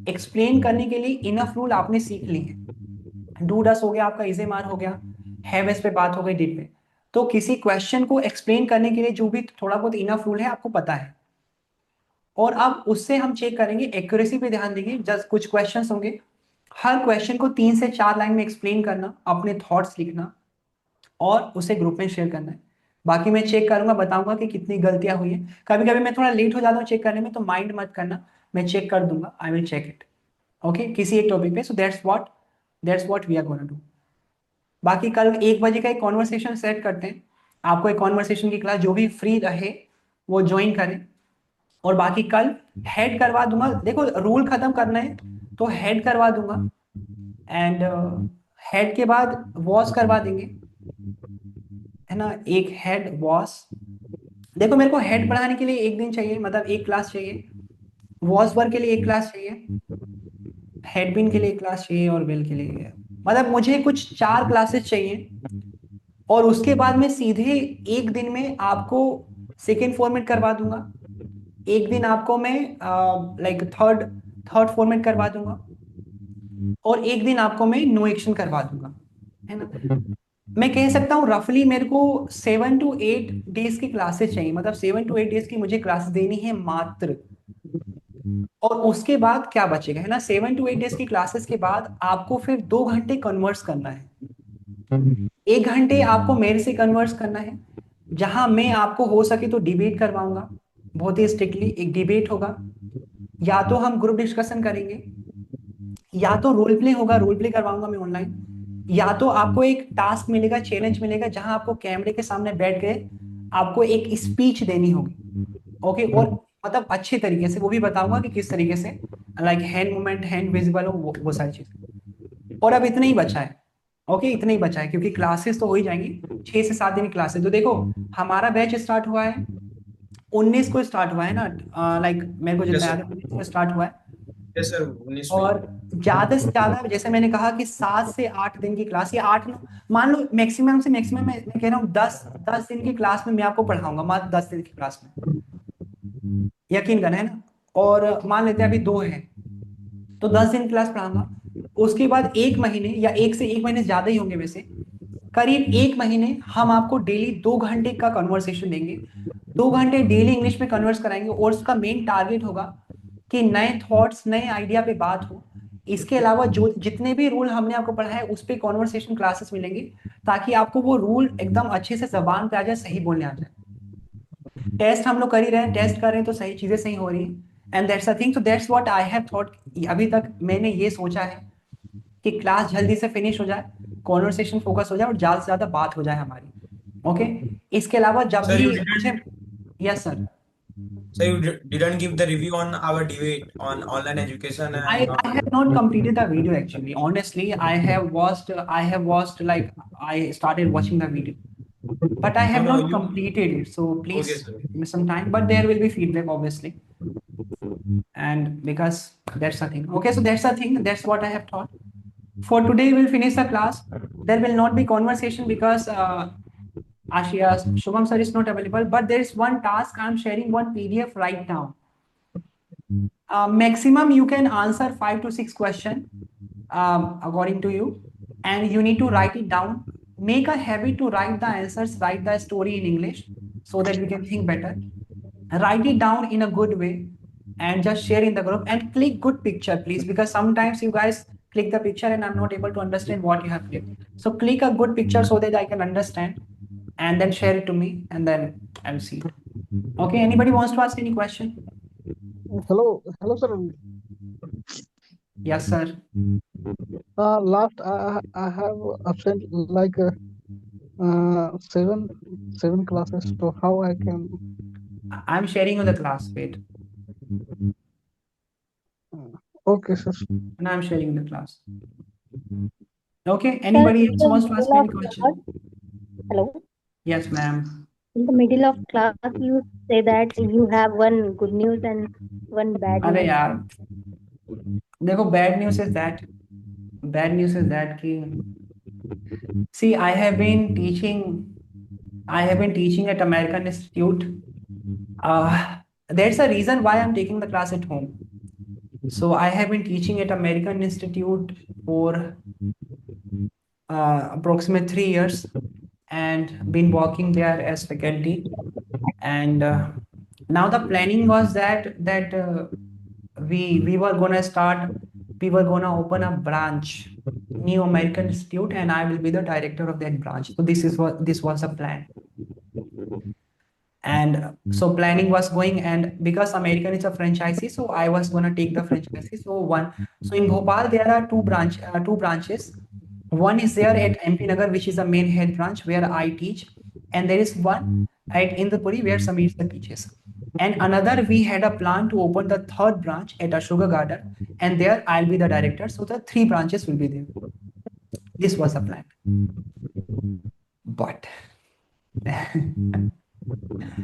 एक्सप्लेन करने के लिए इनफ रूल आपने सीख ली है। डू डस हो गया आपका, इज एम आर हो गया, हैव एस पे बात हो गई, डिड पे। तो किसी क्वेश्चन को एक्सप्लेन करने के लिए जो भी थोड़ा बहुत इनफ रूल है आपको पता है, और अब उससे हम चेक करेंगे, एक्यूरेसी पे ध्यान देंगे। जस्ट कुछ क्वेश्चंस होंगे, हर क्वेश्चन को 3 से 4 लाइन में एक्सप्लेन करना, अपने थॉट्स लिखना और उसे ग्रुप में शेयर करना है। बाकी मैं चेक करूंगा, बताऊंगा कि कितनी गलतियां हुई हैं। कभी कभी मैं थोड़ा लेट हो जाता हूँ चेक करने में, तो माइंड मत करना, मैं चेक कर दूंगा, I will check it. Okay, किसी एक टॉपिक पे। So that's what we are gonna do. बाकी कल 1 बजे का एक कॉन्वर्सेशन सेट करते हैं। आपको एक कॉन्वर्सेशन की क्लास जो भी फ्री रहे वो ज्वाइन करें, और बाकी कल हेड करवा दूंगा। देखो रूल खत्म करना है तो हेड करवा दूंगा, एंड हेड के बाद वॉस करवा देंगे, है ना। एक हेड वॉस, देखो मेरे को हेड पढ़ाने के लिए 1 दिन चाहिए, मतलब 1 क्लास चाहिए, वॉस वर्क के लिए 1 क्लास चाहिए, हेडबिन के लिए 1 क्लास चाहिए, और वेल के लिए, मतलब मुझे कुछ 4 क्लासेस चाहिए। और उसके बाद मैं सीधे 1 दिन में आपको सेकेंड फॉर्मेट करवा दूंगा, 1 दिन आपको मैं लाइक थर्ड फॉर्मेट करवा दूंगा, और 1 दिन आपको मैं नो एक्शन करवा दूंगा, है ना। मैं कह सकता हूँ रफली मेरे को 7 to 8 डेज की क्लासेस चाहिए, मतलब 7 to 8 डेज की मुझे क्लास देनी है मात्र। और उसके बाद क्या बचेगा, है ना। 7 to 8 डेज की क्लासेस के बाद आपको फिर 2 घंटे कन्वर्स करना है। 1 घंटे आपको मेरे से कन्वर्स करना है, जहां मैं आपको हो सके तो डिबेट करवाऊंगा, बहुत ही स्ट्रिक्टली एक डिबेट होगा, या तो हम ग्रुप डिस्कशन करेंगे, या तो रोल प्ले होगा, रोल प्ले करवाऊंगा मैं ऑनलाइन, या तो आपको एक टास्क मिलेगा, चैलेंज मिलेगा, जहां आपको कैमरे के सामने बैठ गए आपको एक स्पीच देनी होगी। ओके, और मतलब अच्छे तरीके से, वो भी बताऊंगा कि किस तरीके से, like hand movement, hand visible हो, वो सारी चीजें। और अब इतना ही बचा है। ओके, इतना ही बचा है, क्योंकि क्लासेस तो हो ही जाएंगी, 6 से 7 दिन की क्लासेस। तो देखो हमारा बैच स्टार्ट हुआ है 19 को, स्टार्ट हुआ है ना, लाइक मेरे को यस जितना याद सर, है 19 को स्टार्ट हुआ है। यस सर, 19 में। और ज्यादा से ज्यादा जैसे मैंने कहा कि 7 से 8 दिन की क्लास, या 8 मान लो मैक्सिमम से मैक्सिमम, मैं कह रहा हूँ 10 दिन की क्लास में मैं आपको पढ़ाऊंगा, मात्र 10 दिन की क्लास में, यकीन करना, है ना। और मान लेते हैं अभी 2 है, तो 10 दिन क्लास पढ़ाऊंगा। उसके बाद 1 महीने, या 1 से 1 महीने ज्यादा ही होंगे वैसे, करीब 1 महीने हम आपको डेली 2 घंटे का कन्वर्सेशन देंगे, 2 घंटे डेली इंग्लिश में कन्वर्स कराएंगे, और उसका मेन टारगेट होगा कि नए थॉट्स, नए आइडिया पे बात हो। इसके अलावा जो जितने भी रूल हमने आपको पढ़ाए उस पे कॉन्वर्सेशन क्लासेस मिलेंगे, ताकि आपको वो रूल एकदम अच्छे से जबान पे आ जाए, सही बोलने आ जाए। टेस्ट हम लोग कर ही रहे हैं, टेस्ट कर रहे हैं तो सही चीजें सही हो रही हैं, and that's a thing. So that's what I have thought. अभी तक मैंने ये सोचा है कि क्लास जल्दी से फिनिश हो जाए, कॉन्वर्सेशन फोकस हो जाए, और ज्यादा से ज्यादा बात हो जाए हमारी। ओके, इसके अलावा जब सर, भी you मुझे, didn't, yes sir, sir, you didn't give the review on our debate on online education and I have not completed the video actually. Honestly, I have watched like I started watching the video, but I no, have no, not you. completed it. So Okay, please sir. give me some time. But there will be feedback obviously, and because that's the thing. Okay, so that's the thing. That's what I have taught. For today, we'll finish the class. There will not be conversation because Ashia Shubham sir is not available. But there is one task. I'm sharing one PDF right now. Maximum you can answer 5 to 6 questions according to you, and you need to write it down. Make a habit to write the answers, write the story in English, so that we can think better. Write it down in a good way and just share in the group, and click good picture please, because sometimes you guys click the picture and I'm not able to understand what you have clicked. So click a good picture so that I can understand, and then share it to me, and then I'll see it. Okay, anybody wants to ask any question? Hello, sir. Yes, sir. Last I have absent like 7 classes. So how I can? I'm sharing on the class. Wait, Okay, sir. and I'm sharing the class. Okay, anybody else wants to ask any question? Hello. Yes, ma'am. In the middle of class, you say that you have one good news and one bad अरे news. यार देखो, bad news is that कि see, I have been teaching at American Institute. There's a reason why I'm taking the class at home. So I have been teaching at American Institute for approximately 3 years and been working there as faculty. And now the planning was that we were gonna open a branch, New American Institute, and I will be the director of that branch. So this was a plan. And so planning was going, and because American is a franchisee, so I was gonna take the franchisee. So in Bhopal there are two branches. One is there at MP Nagar, which is the main head branch where I teach, and there is one at Indrapuri where Samir sir teaches. And another, we had a plan to open the third branch at Ashoka Garden, and there I'll be the director. So the 3 branches will be there. This was the plan. But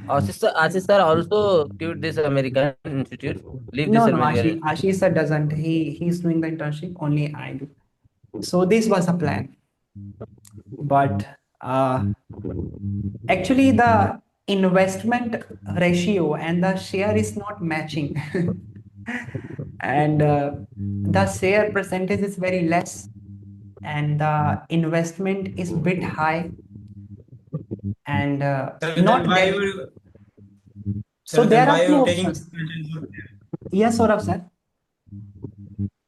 Ashish sir also quit this American institute, leave this no, American. Ashish sir doesn't. He's doing the internship. Only I do. So this was a plan. But actually, the investment ratio and the share is not matching. And the share percentage is very less, and the investment is bit high, and Sir, not then why that. you So sir, there then are why two you taking options. internship? Yes, Saurabh sir.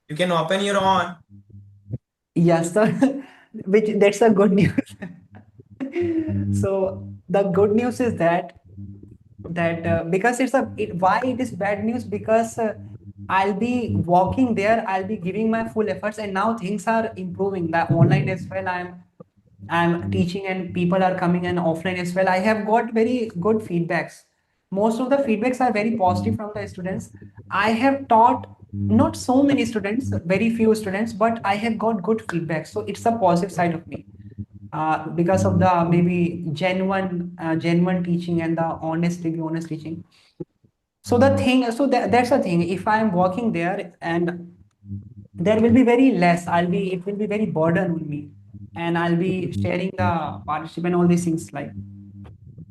You can open your own. Yes, sir. That's a good news. So the good news is that because why it is bad news, because I'll be walking there, I'll be giving my full efforts, and now things are improving. The online as well, I'm teaching, and people are coming, and offline as well. I have got very good feedbacks. Most of the feedbacks are very positive from the students. I have taught not so many students, very few students, but I have got good feedback. So it's a positive side of me. Because of the maybe genuine teaching and the honest teaching. So that's the thing. If I'm working there, and there will be very less, it will be very burden on me, and I'll be sharing the partnership and all these things like.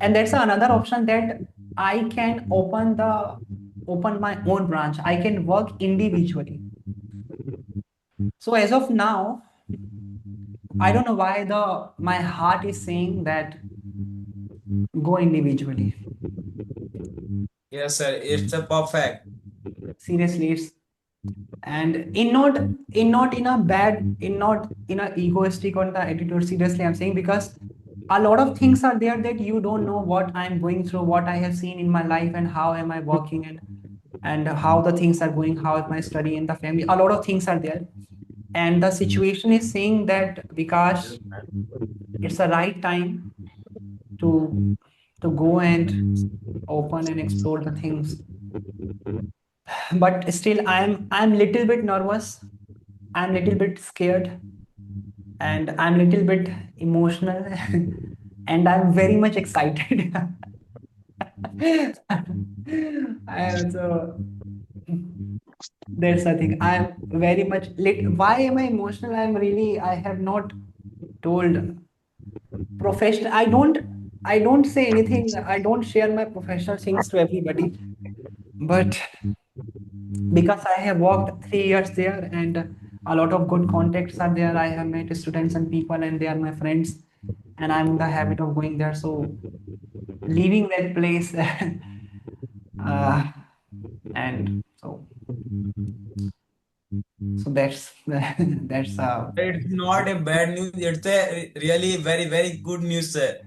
And that's another option, that I can open my own branch. I can work individually. So as of now, I don't know why my heart is saying that go individually. Yes, sir. It's a perfect. Seriously, and not in a bad, not in a egoistic or the attitude. Seriously, I'm saying, because a lot of things are there that you don't know what I'm going through, what I have seen in my life, and how am I working, and how the things are going, how is my study in the family. A lot of things are there, and the situation is saying that because it's the right time to go and open and explore the things. But still, I'm little bit nervous, I'm little bit scared, and I'm little bit emotional, and I'm very much excited. So that's the thing. I'm very much why am I emotional? I have not told professional. I don't say anything. I don't share my professional things to everybody. But because I have worked 3 years there, and a lot of good contacts are there. I have met students and people, and they are my friends, and I'm in the habit of going there. So leaving that place, and so that's that's It's not a bad news. It's a really very, very good news, sir.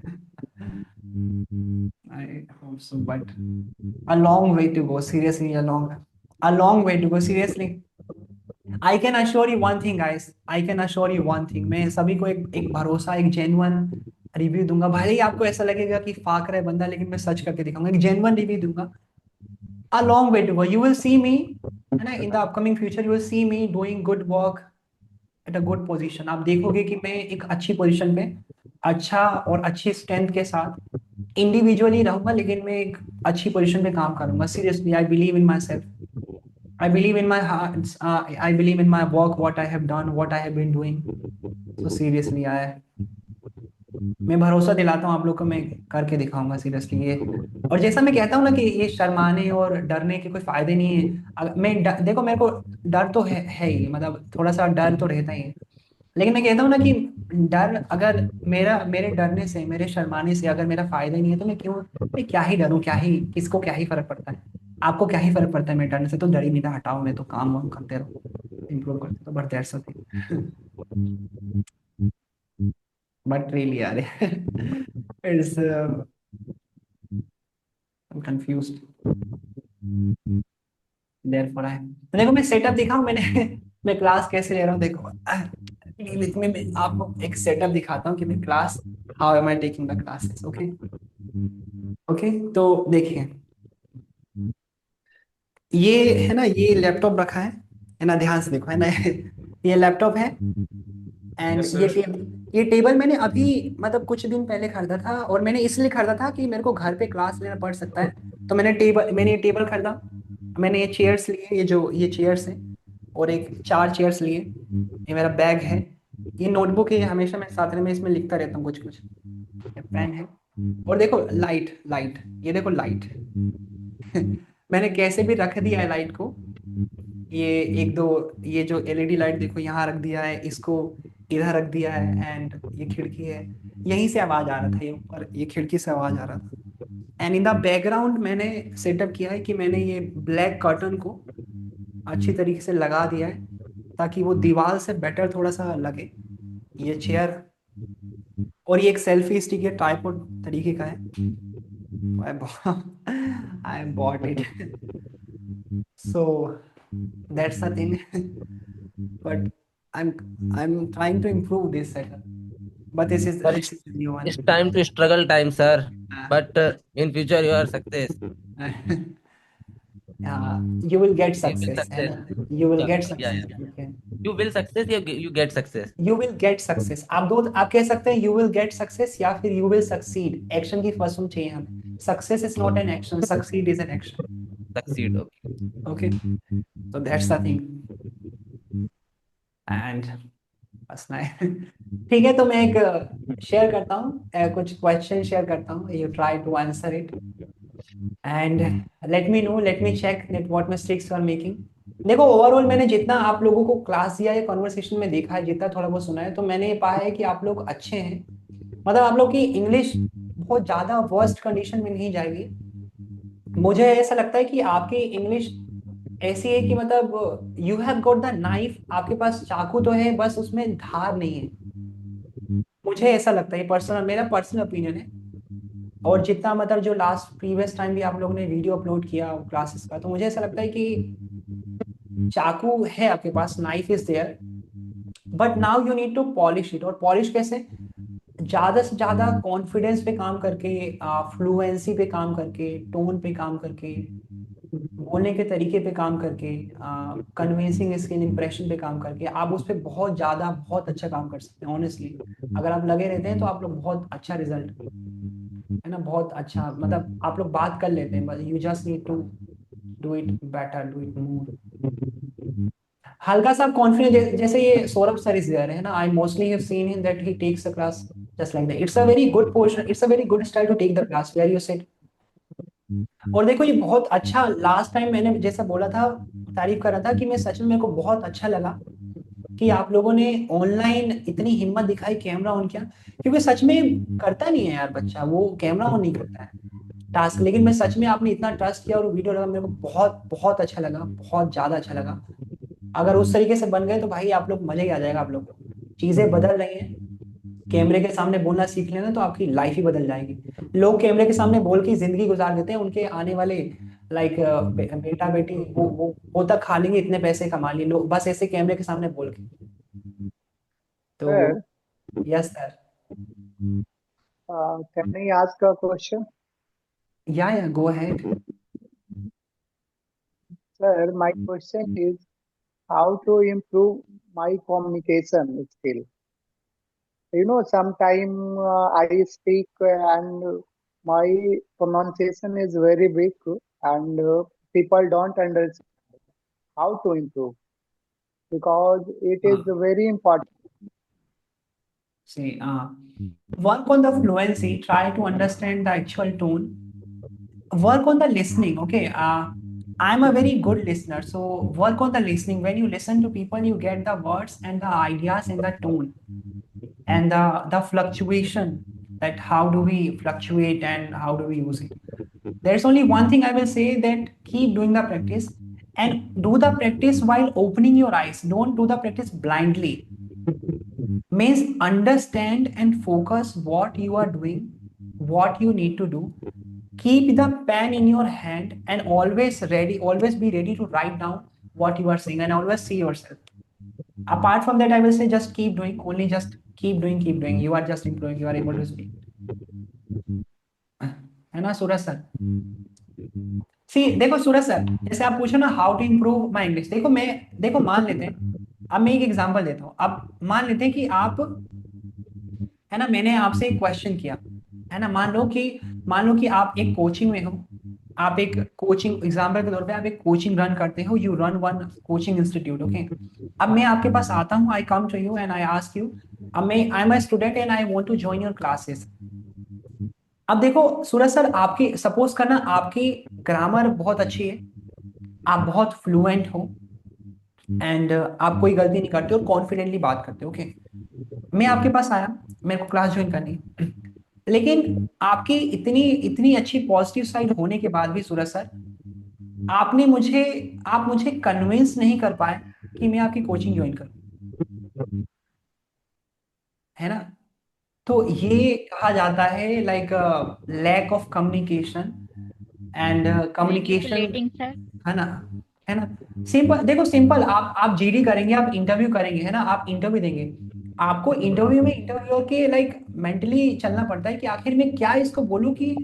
I hope so, but a long way to go. Seriously, a long way to go. Seriously, I can assure you one thing, guys. I can assure you one thing. मैं सभी को एक भरोसा, एक genuine review दूंगा। भले ही आपको ऐसा लगेगा कि फाक रहा है बंदा, लेकिन मैं सच करके दिखाऊंगा, एक जेन्युइन रिव्यू दूंगा। A long way to go. You will see me, and in the upcoming future, you will see me doing good work at a good position. आप देखोगे कि मैं एक अच्छी पोजीशन पे अच्छा और अच्छी स्ट्रेंथ के साथ इंडिविजुअली रहूंगा, लेकिन मैं एक अच्छी पोजीशन पे काम करूंगा। Seriously, I believe in myself, I believe in my heart, I believe in my work, what I have done, what I have been doing. So seriously मैं भरोसा दिलाता हूँ आप लोग को, मैं करके दिखाऊंगा सीरियसली ये। और जैसा मैं कहता हूँ ना कि ये शर्माने और डरने के कोई फायदे नहीं है। देखो मेरे को डर तो है ही, मतलब थोड़ा सा डर तो रहता ही है, लेकिन मैं कहता हूँ ना कि डर अगर मेरे डरने से, मेरे शर्माने से अगर मेरा फायदा ही नहीं है, तो मैं क्या ही डरूं, क्या ही, किसको क्या ही फर्क पड़ता है। आपको क्या ही फर्क पड़ता है मेरे डरने से, तो डर ही नहीं था, हटाओ, मैं तो काम वाम करते रहो, इम्प्रूव करते तो, बट दैट्स बट रियली यार इट्स कंफ्यूज्ड, देयरफॉर आई, तो देखो मैं सेटअप दिखाऊं मैंने मैं क्लास कैसे ले रहा हूँ, देखो मैं आपको एक सेटअप दिखाता हूँ कि मैं class, how am I taking the classes. Okay okay, तो देखिए ये है ना, ये लैपटॉप रखा है ना, ध्यान से देखो, है ना ये लैपटॉप है, एंड ये टेबल मैंने अभी मतलब कुछ दिन पहले खरीदा था, और मैंने इसलिए खरीदा था कि मेरे को घर पे क्लास लेना पड़ सकता है, तो मैंने ये टेबल खरीदा। मैंने ये चेयर्स लिए, ये चेयर्स हैं, और एक 4 चेयर्स लिए। ये मेरा बैग है, ये नोटबुक है, ये हमेशा मैं साथ में इसमें लिखता रहता हूँ कुछ कुछ। ये पेन है, और देखो लाइट, ये देखो लाइट मैंने कैसे भी रख दिया है लाइट को। ये एक दो, ये जो एलईडी लाइट देखो यहाँ रख दिया है, इसको इधर रख दिया है, एंड ये खिड़की है, यहीं से आवाज आ रहा था, ये ऊपर ये खिड़की से आवाज आ रहा था। एंड इन द बैकग्राउंड मैंने सेटअप किया है कि मैंने ये ब्लैक कर्टन को अच्छी तरीके से लगा दिया है, ताकि वो दीवार से बेटर थोड़ा सा लगे। ये चेयर, और ये एक सेल्फी स्टिक, ये ट्राइपॉड तरीके का है, I bought it so that's the thing but I'm I'm trying to improve this setup. But sir this is a new one. It's time to struggle time sir, but in future you are success, You will get you will success, success, and you will get success. या Okay. You will success, you get success. You will get success. आप कह सकते हैं you will get success या फिर you will succeed. Action की first form चाहिए हमें. Success is not an action. Succeed is an action. Succeed, Okay. So that's the thing. And बस नहीं ठीक है, तो मैं एक शेयर करता हूँ, कुछ क्वेश्चन शेयर करता हूँ, you try to answer it and let me know, let me check that what mistakes you are making. देखो ओवरऑल मैंने जितना आप लोगों को क्लास दिया है, कॉन्वर्सेशन में देखा है, जितना थोड़ा बहुत सुना है, तो मैंने ये पाया है कि आप लोग अच्छे हैं, मतलब आप लोग की इंग्लिश बहुत ज्यादा वर्स्ट कंडीशन में नहीं जाएगी। मुझे ऐसा लगता है कि आपकी इंग्लिश ऐसी है कि मतलब you have got the knife, आपके पास चाकू तो है, बस उसमें धार नहीं है। मुझे ऐसा लगता है, पर्सनल, मेरा पर्सनल ओपिनियन है। और जितना मतलब जो लास्ट प्रीवियस टाइम भी आप लोगों ने वीडियो अपलोड किया क्लासेस का, तो मुझे ऐसा लगता है कि चाकू है आपके पास, knife is there, but now you need to polish it. और पॉलिश कैसे? ज्यादा से ज्यादा कॉन्फिडेंस पे काम करके, फ्लुएंसी पे काम करके, टोन पे काम करके, बोलने के तरीके पे काम करके, कन्विंसिंग स्किल, इंप्रेशन पे काम करके, आप उस पर बहुत ज्यादा बहुत अच्छा काम कर सकते हैं। ऑनेस्टली अगर आप लगे रहते हैं तो आप लोग बहुत अच्छा रिजल्ट, है ना, बहुत अच्छा, मतलब आप लोग बात कर लेते हैं, बस you just need to do it better, do it more. हल्का सा कॉन्फिडेंस, जैसे ये सौरभ सर इज देयर, है ना, I mostly have seen him that he takes the class just like that. It's a very good portion, it's a very good style to take the class where you said. और देखो ये बहुत अच्छा, last time मैंने जैसा बोला था, तारीफ कर रहा था कि मैं सच में, मेरे को बहुत अच्छा लगा कि आप लोगों ने ऑनलाइन इतनी हिम्मत दिखाई कैमरा ऑन किया, क्योंकि सच में करता नहीं है यार बच्चा, वो कैमरा ऑन नहीं करता है टास्क, लेकिन मैं सच में आपने इतना ट्रस्ट किया और वीडियो लगा, मेरे को बहुत बहुत अच्छा लगा, बहुत ज्यादा अच्छा लगा। अगर उस तरीके से बन गए तो भाई आप लोग, मजे ही आ जाएगा आप लोग को। चीजें बदल रही हैं, कैमरे के सामने बोलना सीख लेना तो आपकी लाइफ ही बदल जाएगी। लोग कैमरे के सामने बोल के जिंदगी गुजार देते हैं, उनके आने वाले लाइक बेटा बेटी वो तक खा लेंगे, इतने पैसे कमा लिए लोग बस ऐसे कैमरे के सामने बोल के। तो Sir, yes sir, can I ask a question? या go ahead. Sir, my question is how to improve my communication skill. sometime I speak and my pronunciation is very weak, and people don't understand how to improve because it is very important. See, work on the fluency, try to understand the actual tone, work on the listening. Okay, I'm a very good listener, so work on the listening. When you listen to people, you get the words and the ideas in the tone and the fluctuation, that how do we fluctuate and how do we use it. There's only one thing I will say, that keep doing the practice, and do the practice while opening your eyes. Don't do the practice blindly. Means understand and focus what you are doing, what you need to do. Keep the pen in your hand and always be ready to write down what you are saying, and always see yourself. Apart from that, I will say just keep doing, only just keep doing. You are just improving, you are able to speak. है ना सूरज sir? सी देखो सूरज sir, जैसे आप पूछो ना how to improve my English, देखो मान लेते हैं, अब मैं एक एग्जांपल देता हूँ। अब मान लेते हैं कि आप, है ना, मैंने आपसे एक क्वेश्चन किया, है ना, मान लो कि आप एक कोचिंग में हो, आप एक कोचिंग, एग्जाम्पल के तौर पे आप एक कोचिंग रन करते हो, you run one coaching institute. Okay, अब मैं आपके पास आता हूँ, I come to you and I ask you, अब मैं I am a student and I want to join your classes. अब देखो सूरज सर, आपकी सपोज करना आपकी ग्रामर बहुत अच्छी है, आप बहुत फ्लुएंट हो एंड आप कोई गलती नहीं करते और कॉन्फिडेंटली बात करते हो। ओके, मैं आपके पास आया, मेरे को क्लास ज्वाइन करनी है, लेकिन आपकी इतनी अच्छी पॉजिटिव साइड होने के बाद भी सूरज सर, आप मुझे कन्विंस नहीं कर पाए कि मैं आपकी कोचिंग ज्वाइन करूं, है ना? तो ये कहा जाता है like lack of communication and communication, है ना? सिंपल, देखो सिंपल, आप जीडी करेंगे, आप इंटरव्यू करेंगे, है ना, आप इंटरव्यू देंगे, आपको इंटरव्यू में इंटरव्यूअर के लाइक मेंटली चलना पड़ता है कि आखिर में क्या इसको बोलूं कि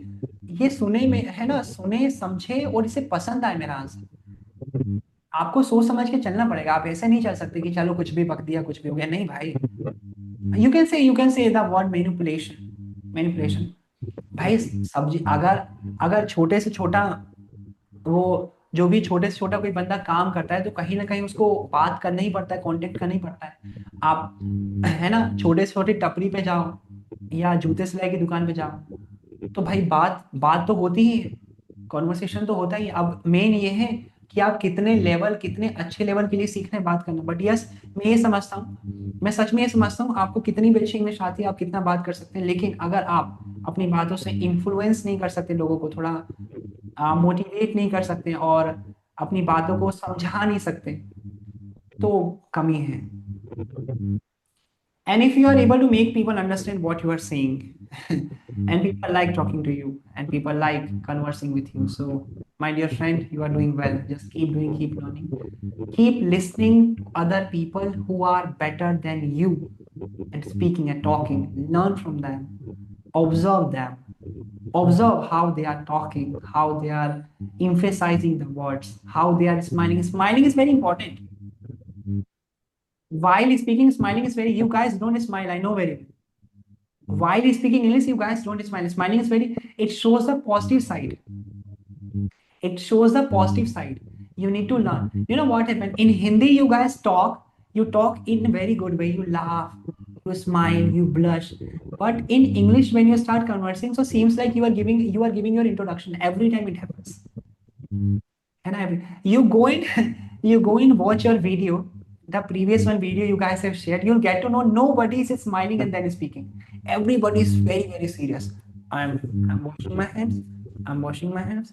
ये सुने में, है ना, सुने समझे और इसे पसंद आए मेरा आंसर। आपको सोच समझ के चलना पड़ेगा, आप ऐसे नहीं चल सकते कि चलो कुछ भी बक दिया, कुछ भी हो गया, नहीं भाई। You can say the word manipulation भाई। सब्जी, अगर छोटे से छोटा, वो जो भी छोटे से छोटा कोई बंदा काम करता है तो कहीं ना कहीं उसको बात करना ही पड़ता है, कांटेक्ट करना ही पड़ता है। आप, है ना, छोटे से छोटे टपरी पे जाओ या जूते सिलाई की दुकान पे जाओ, तो भाई बात तो होती ही है, कॉन्वर्सेशन तो होता ही है। अब मेन ये है कि आप कितने अच्छे लेवल के लिए सीख रहे हैं बात करना। बट यस, मैं ये समझता हूँ, मैं सच में ये समझता हूँ, आपको कितनी भी अच्छी इंग्लिश आती है, आप कितना बात कर सकते हैं, लेकिन अगर आप अपनी बातों से इन्फ्लुएंस नहीं कर सकते लोगों को, थोड़ा मोटिवेट नहीं कर सकते और अपनी बातों को समझा नहीं सकते, तो कमी है। And if you are able to make people understand what you are saying and people like talking to you and people like conversing with you, so my dear friend, you are doing well. Just keep doing, keep learning, keep listening to other people who are better than you and speaking and talking. Learn from them, observe them, observe how they are talking, how they are emphasizing the words, how they are smiling is very important. While speaking, smiling is very, you guys don't smile, I know very well. While speaking English, you guys don't smile. Smiling is very, it shows the positive side. It shows the positive side. You need to learn. You know what happened? In Hindi, you guys talk, you talk in a very good way. You laugh, you smile, you blush. But in English, when you start conversing, so seems like you are giving your introduction. Every time it happens. And you go and watch your video, the previous one video you guys have shared, you'll get to know nobody is smiling and then speaking. Everybody is very, very serious. I'm washing my hands.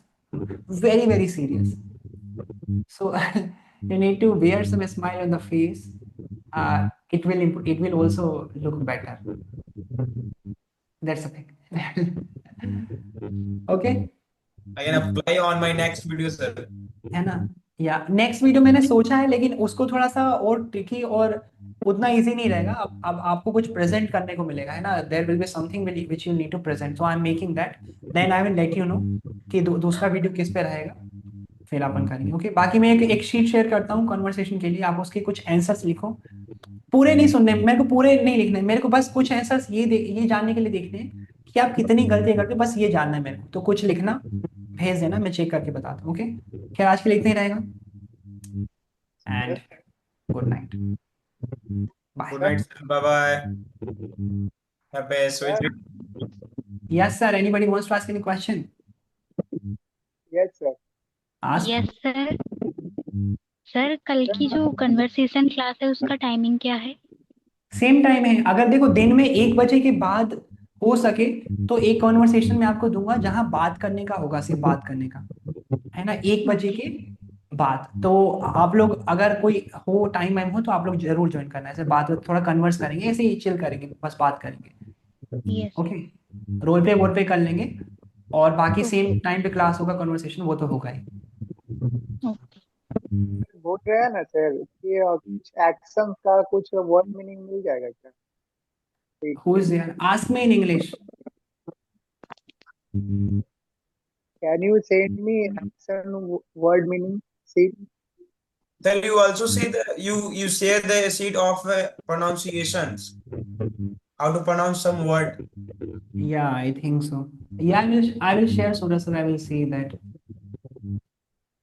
Very, very serious. So you need to wear some smile on the face. It will also look better. That's the thing. Okay. I can apply on my next video, sir. है ना? या next video मैंने सोचा है, लेकिन उसको थोड़ा सा और ट्रिकी और उतना इजी नहीं रहेगा। अब आपको कुछ प्रेजेंट करने को मिलेगा, है ना, there will be something which you need to present, so I am making that, then I will let you know कि दूसरा वीडियो किस पे रहेगा, फिर अपन करेंगे। ओके, बाकी मैं एक शीट शेयर करता हूँ कन्वर्सेशन के लिए, आप उसके कुछ आंसर्स लिखो पूरे नहीं सुनने, मेरे को पूरे नहीं लिखने, मेरे को बस कुछ आंसर्स ये जानने के लिए देखने हैं कि आप कितनी गलती करते हो, बस ये जानना है मेरे को। तो कुछ लिखना, भेज देना, मैं चेक करके बताता हूँ। ओके, खैर आज के लिए इतना ही रहेगा, and good night, bye. Good night, sir. Bye bye. Have a sweet dream. Yes sir, anybody wants to ask any question? Yes sir. Ask. Yes sir. Sir कल की जो कन्वर्सेशन क्लास है उसका टाइमिंग क्या है? सेम टाइम है। अगर देखो दिन में 1 बजे के बाद हो सके तो एक कॉन्वर्सेशन में आपको दूंगा जहां बात करने का होगा, सिर्फ बात करने का, है ना, 1 बजे के बाद। तो आप लोग अगर कोई हो टाइम वाइम हो तो आप लोग जरूर ज्वाइन करना, ऐसे बात थोड़ा कन्वर्स करेंगे, ऐसे ही चिल करेंगे, बस बात करेंगे। यस। ओके, रोल पे वोल पे कर लेंगे, और बाकी सेम टाइम पे क्लास होगा, कन्वर्सेशन वो तो होगा ही। बोल रहे हैं ना सर कि कुछ एक्शन का कुछ वर्ड मीनिंग मिल जाएगा क्या? Who is there? Ask me in English. Can you send me action word meaning see? Then you also see you share the sheet of pronunciations. How to pronounce some word. Yeah, I think so. Yeah, I will share, Suraj sir, I will see that.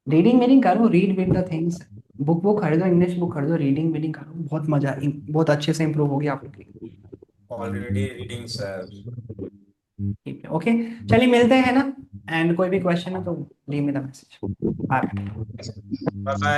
Reading meaning करो, read with the things, book खरीदो, English book खरीदो, reading meaning करो, बहुत मजा, बहुत अच्छे से improve होगी आप लोग की। Already reading, sir. ठीक है, ओके, चलिए मिलते हैं ना, एंड कोई भी क्वेश्चन है तो leave me the message. Bye bye.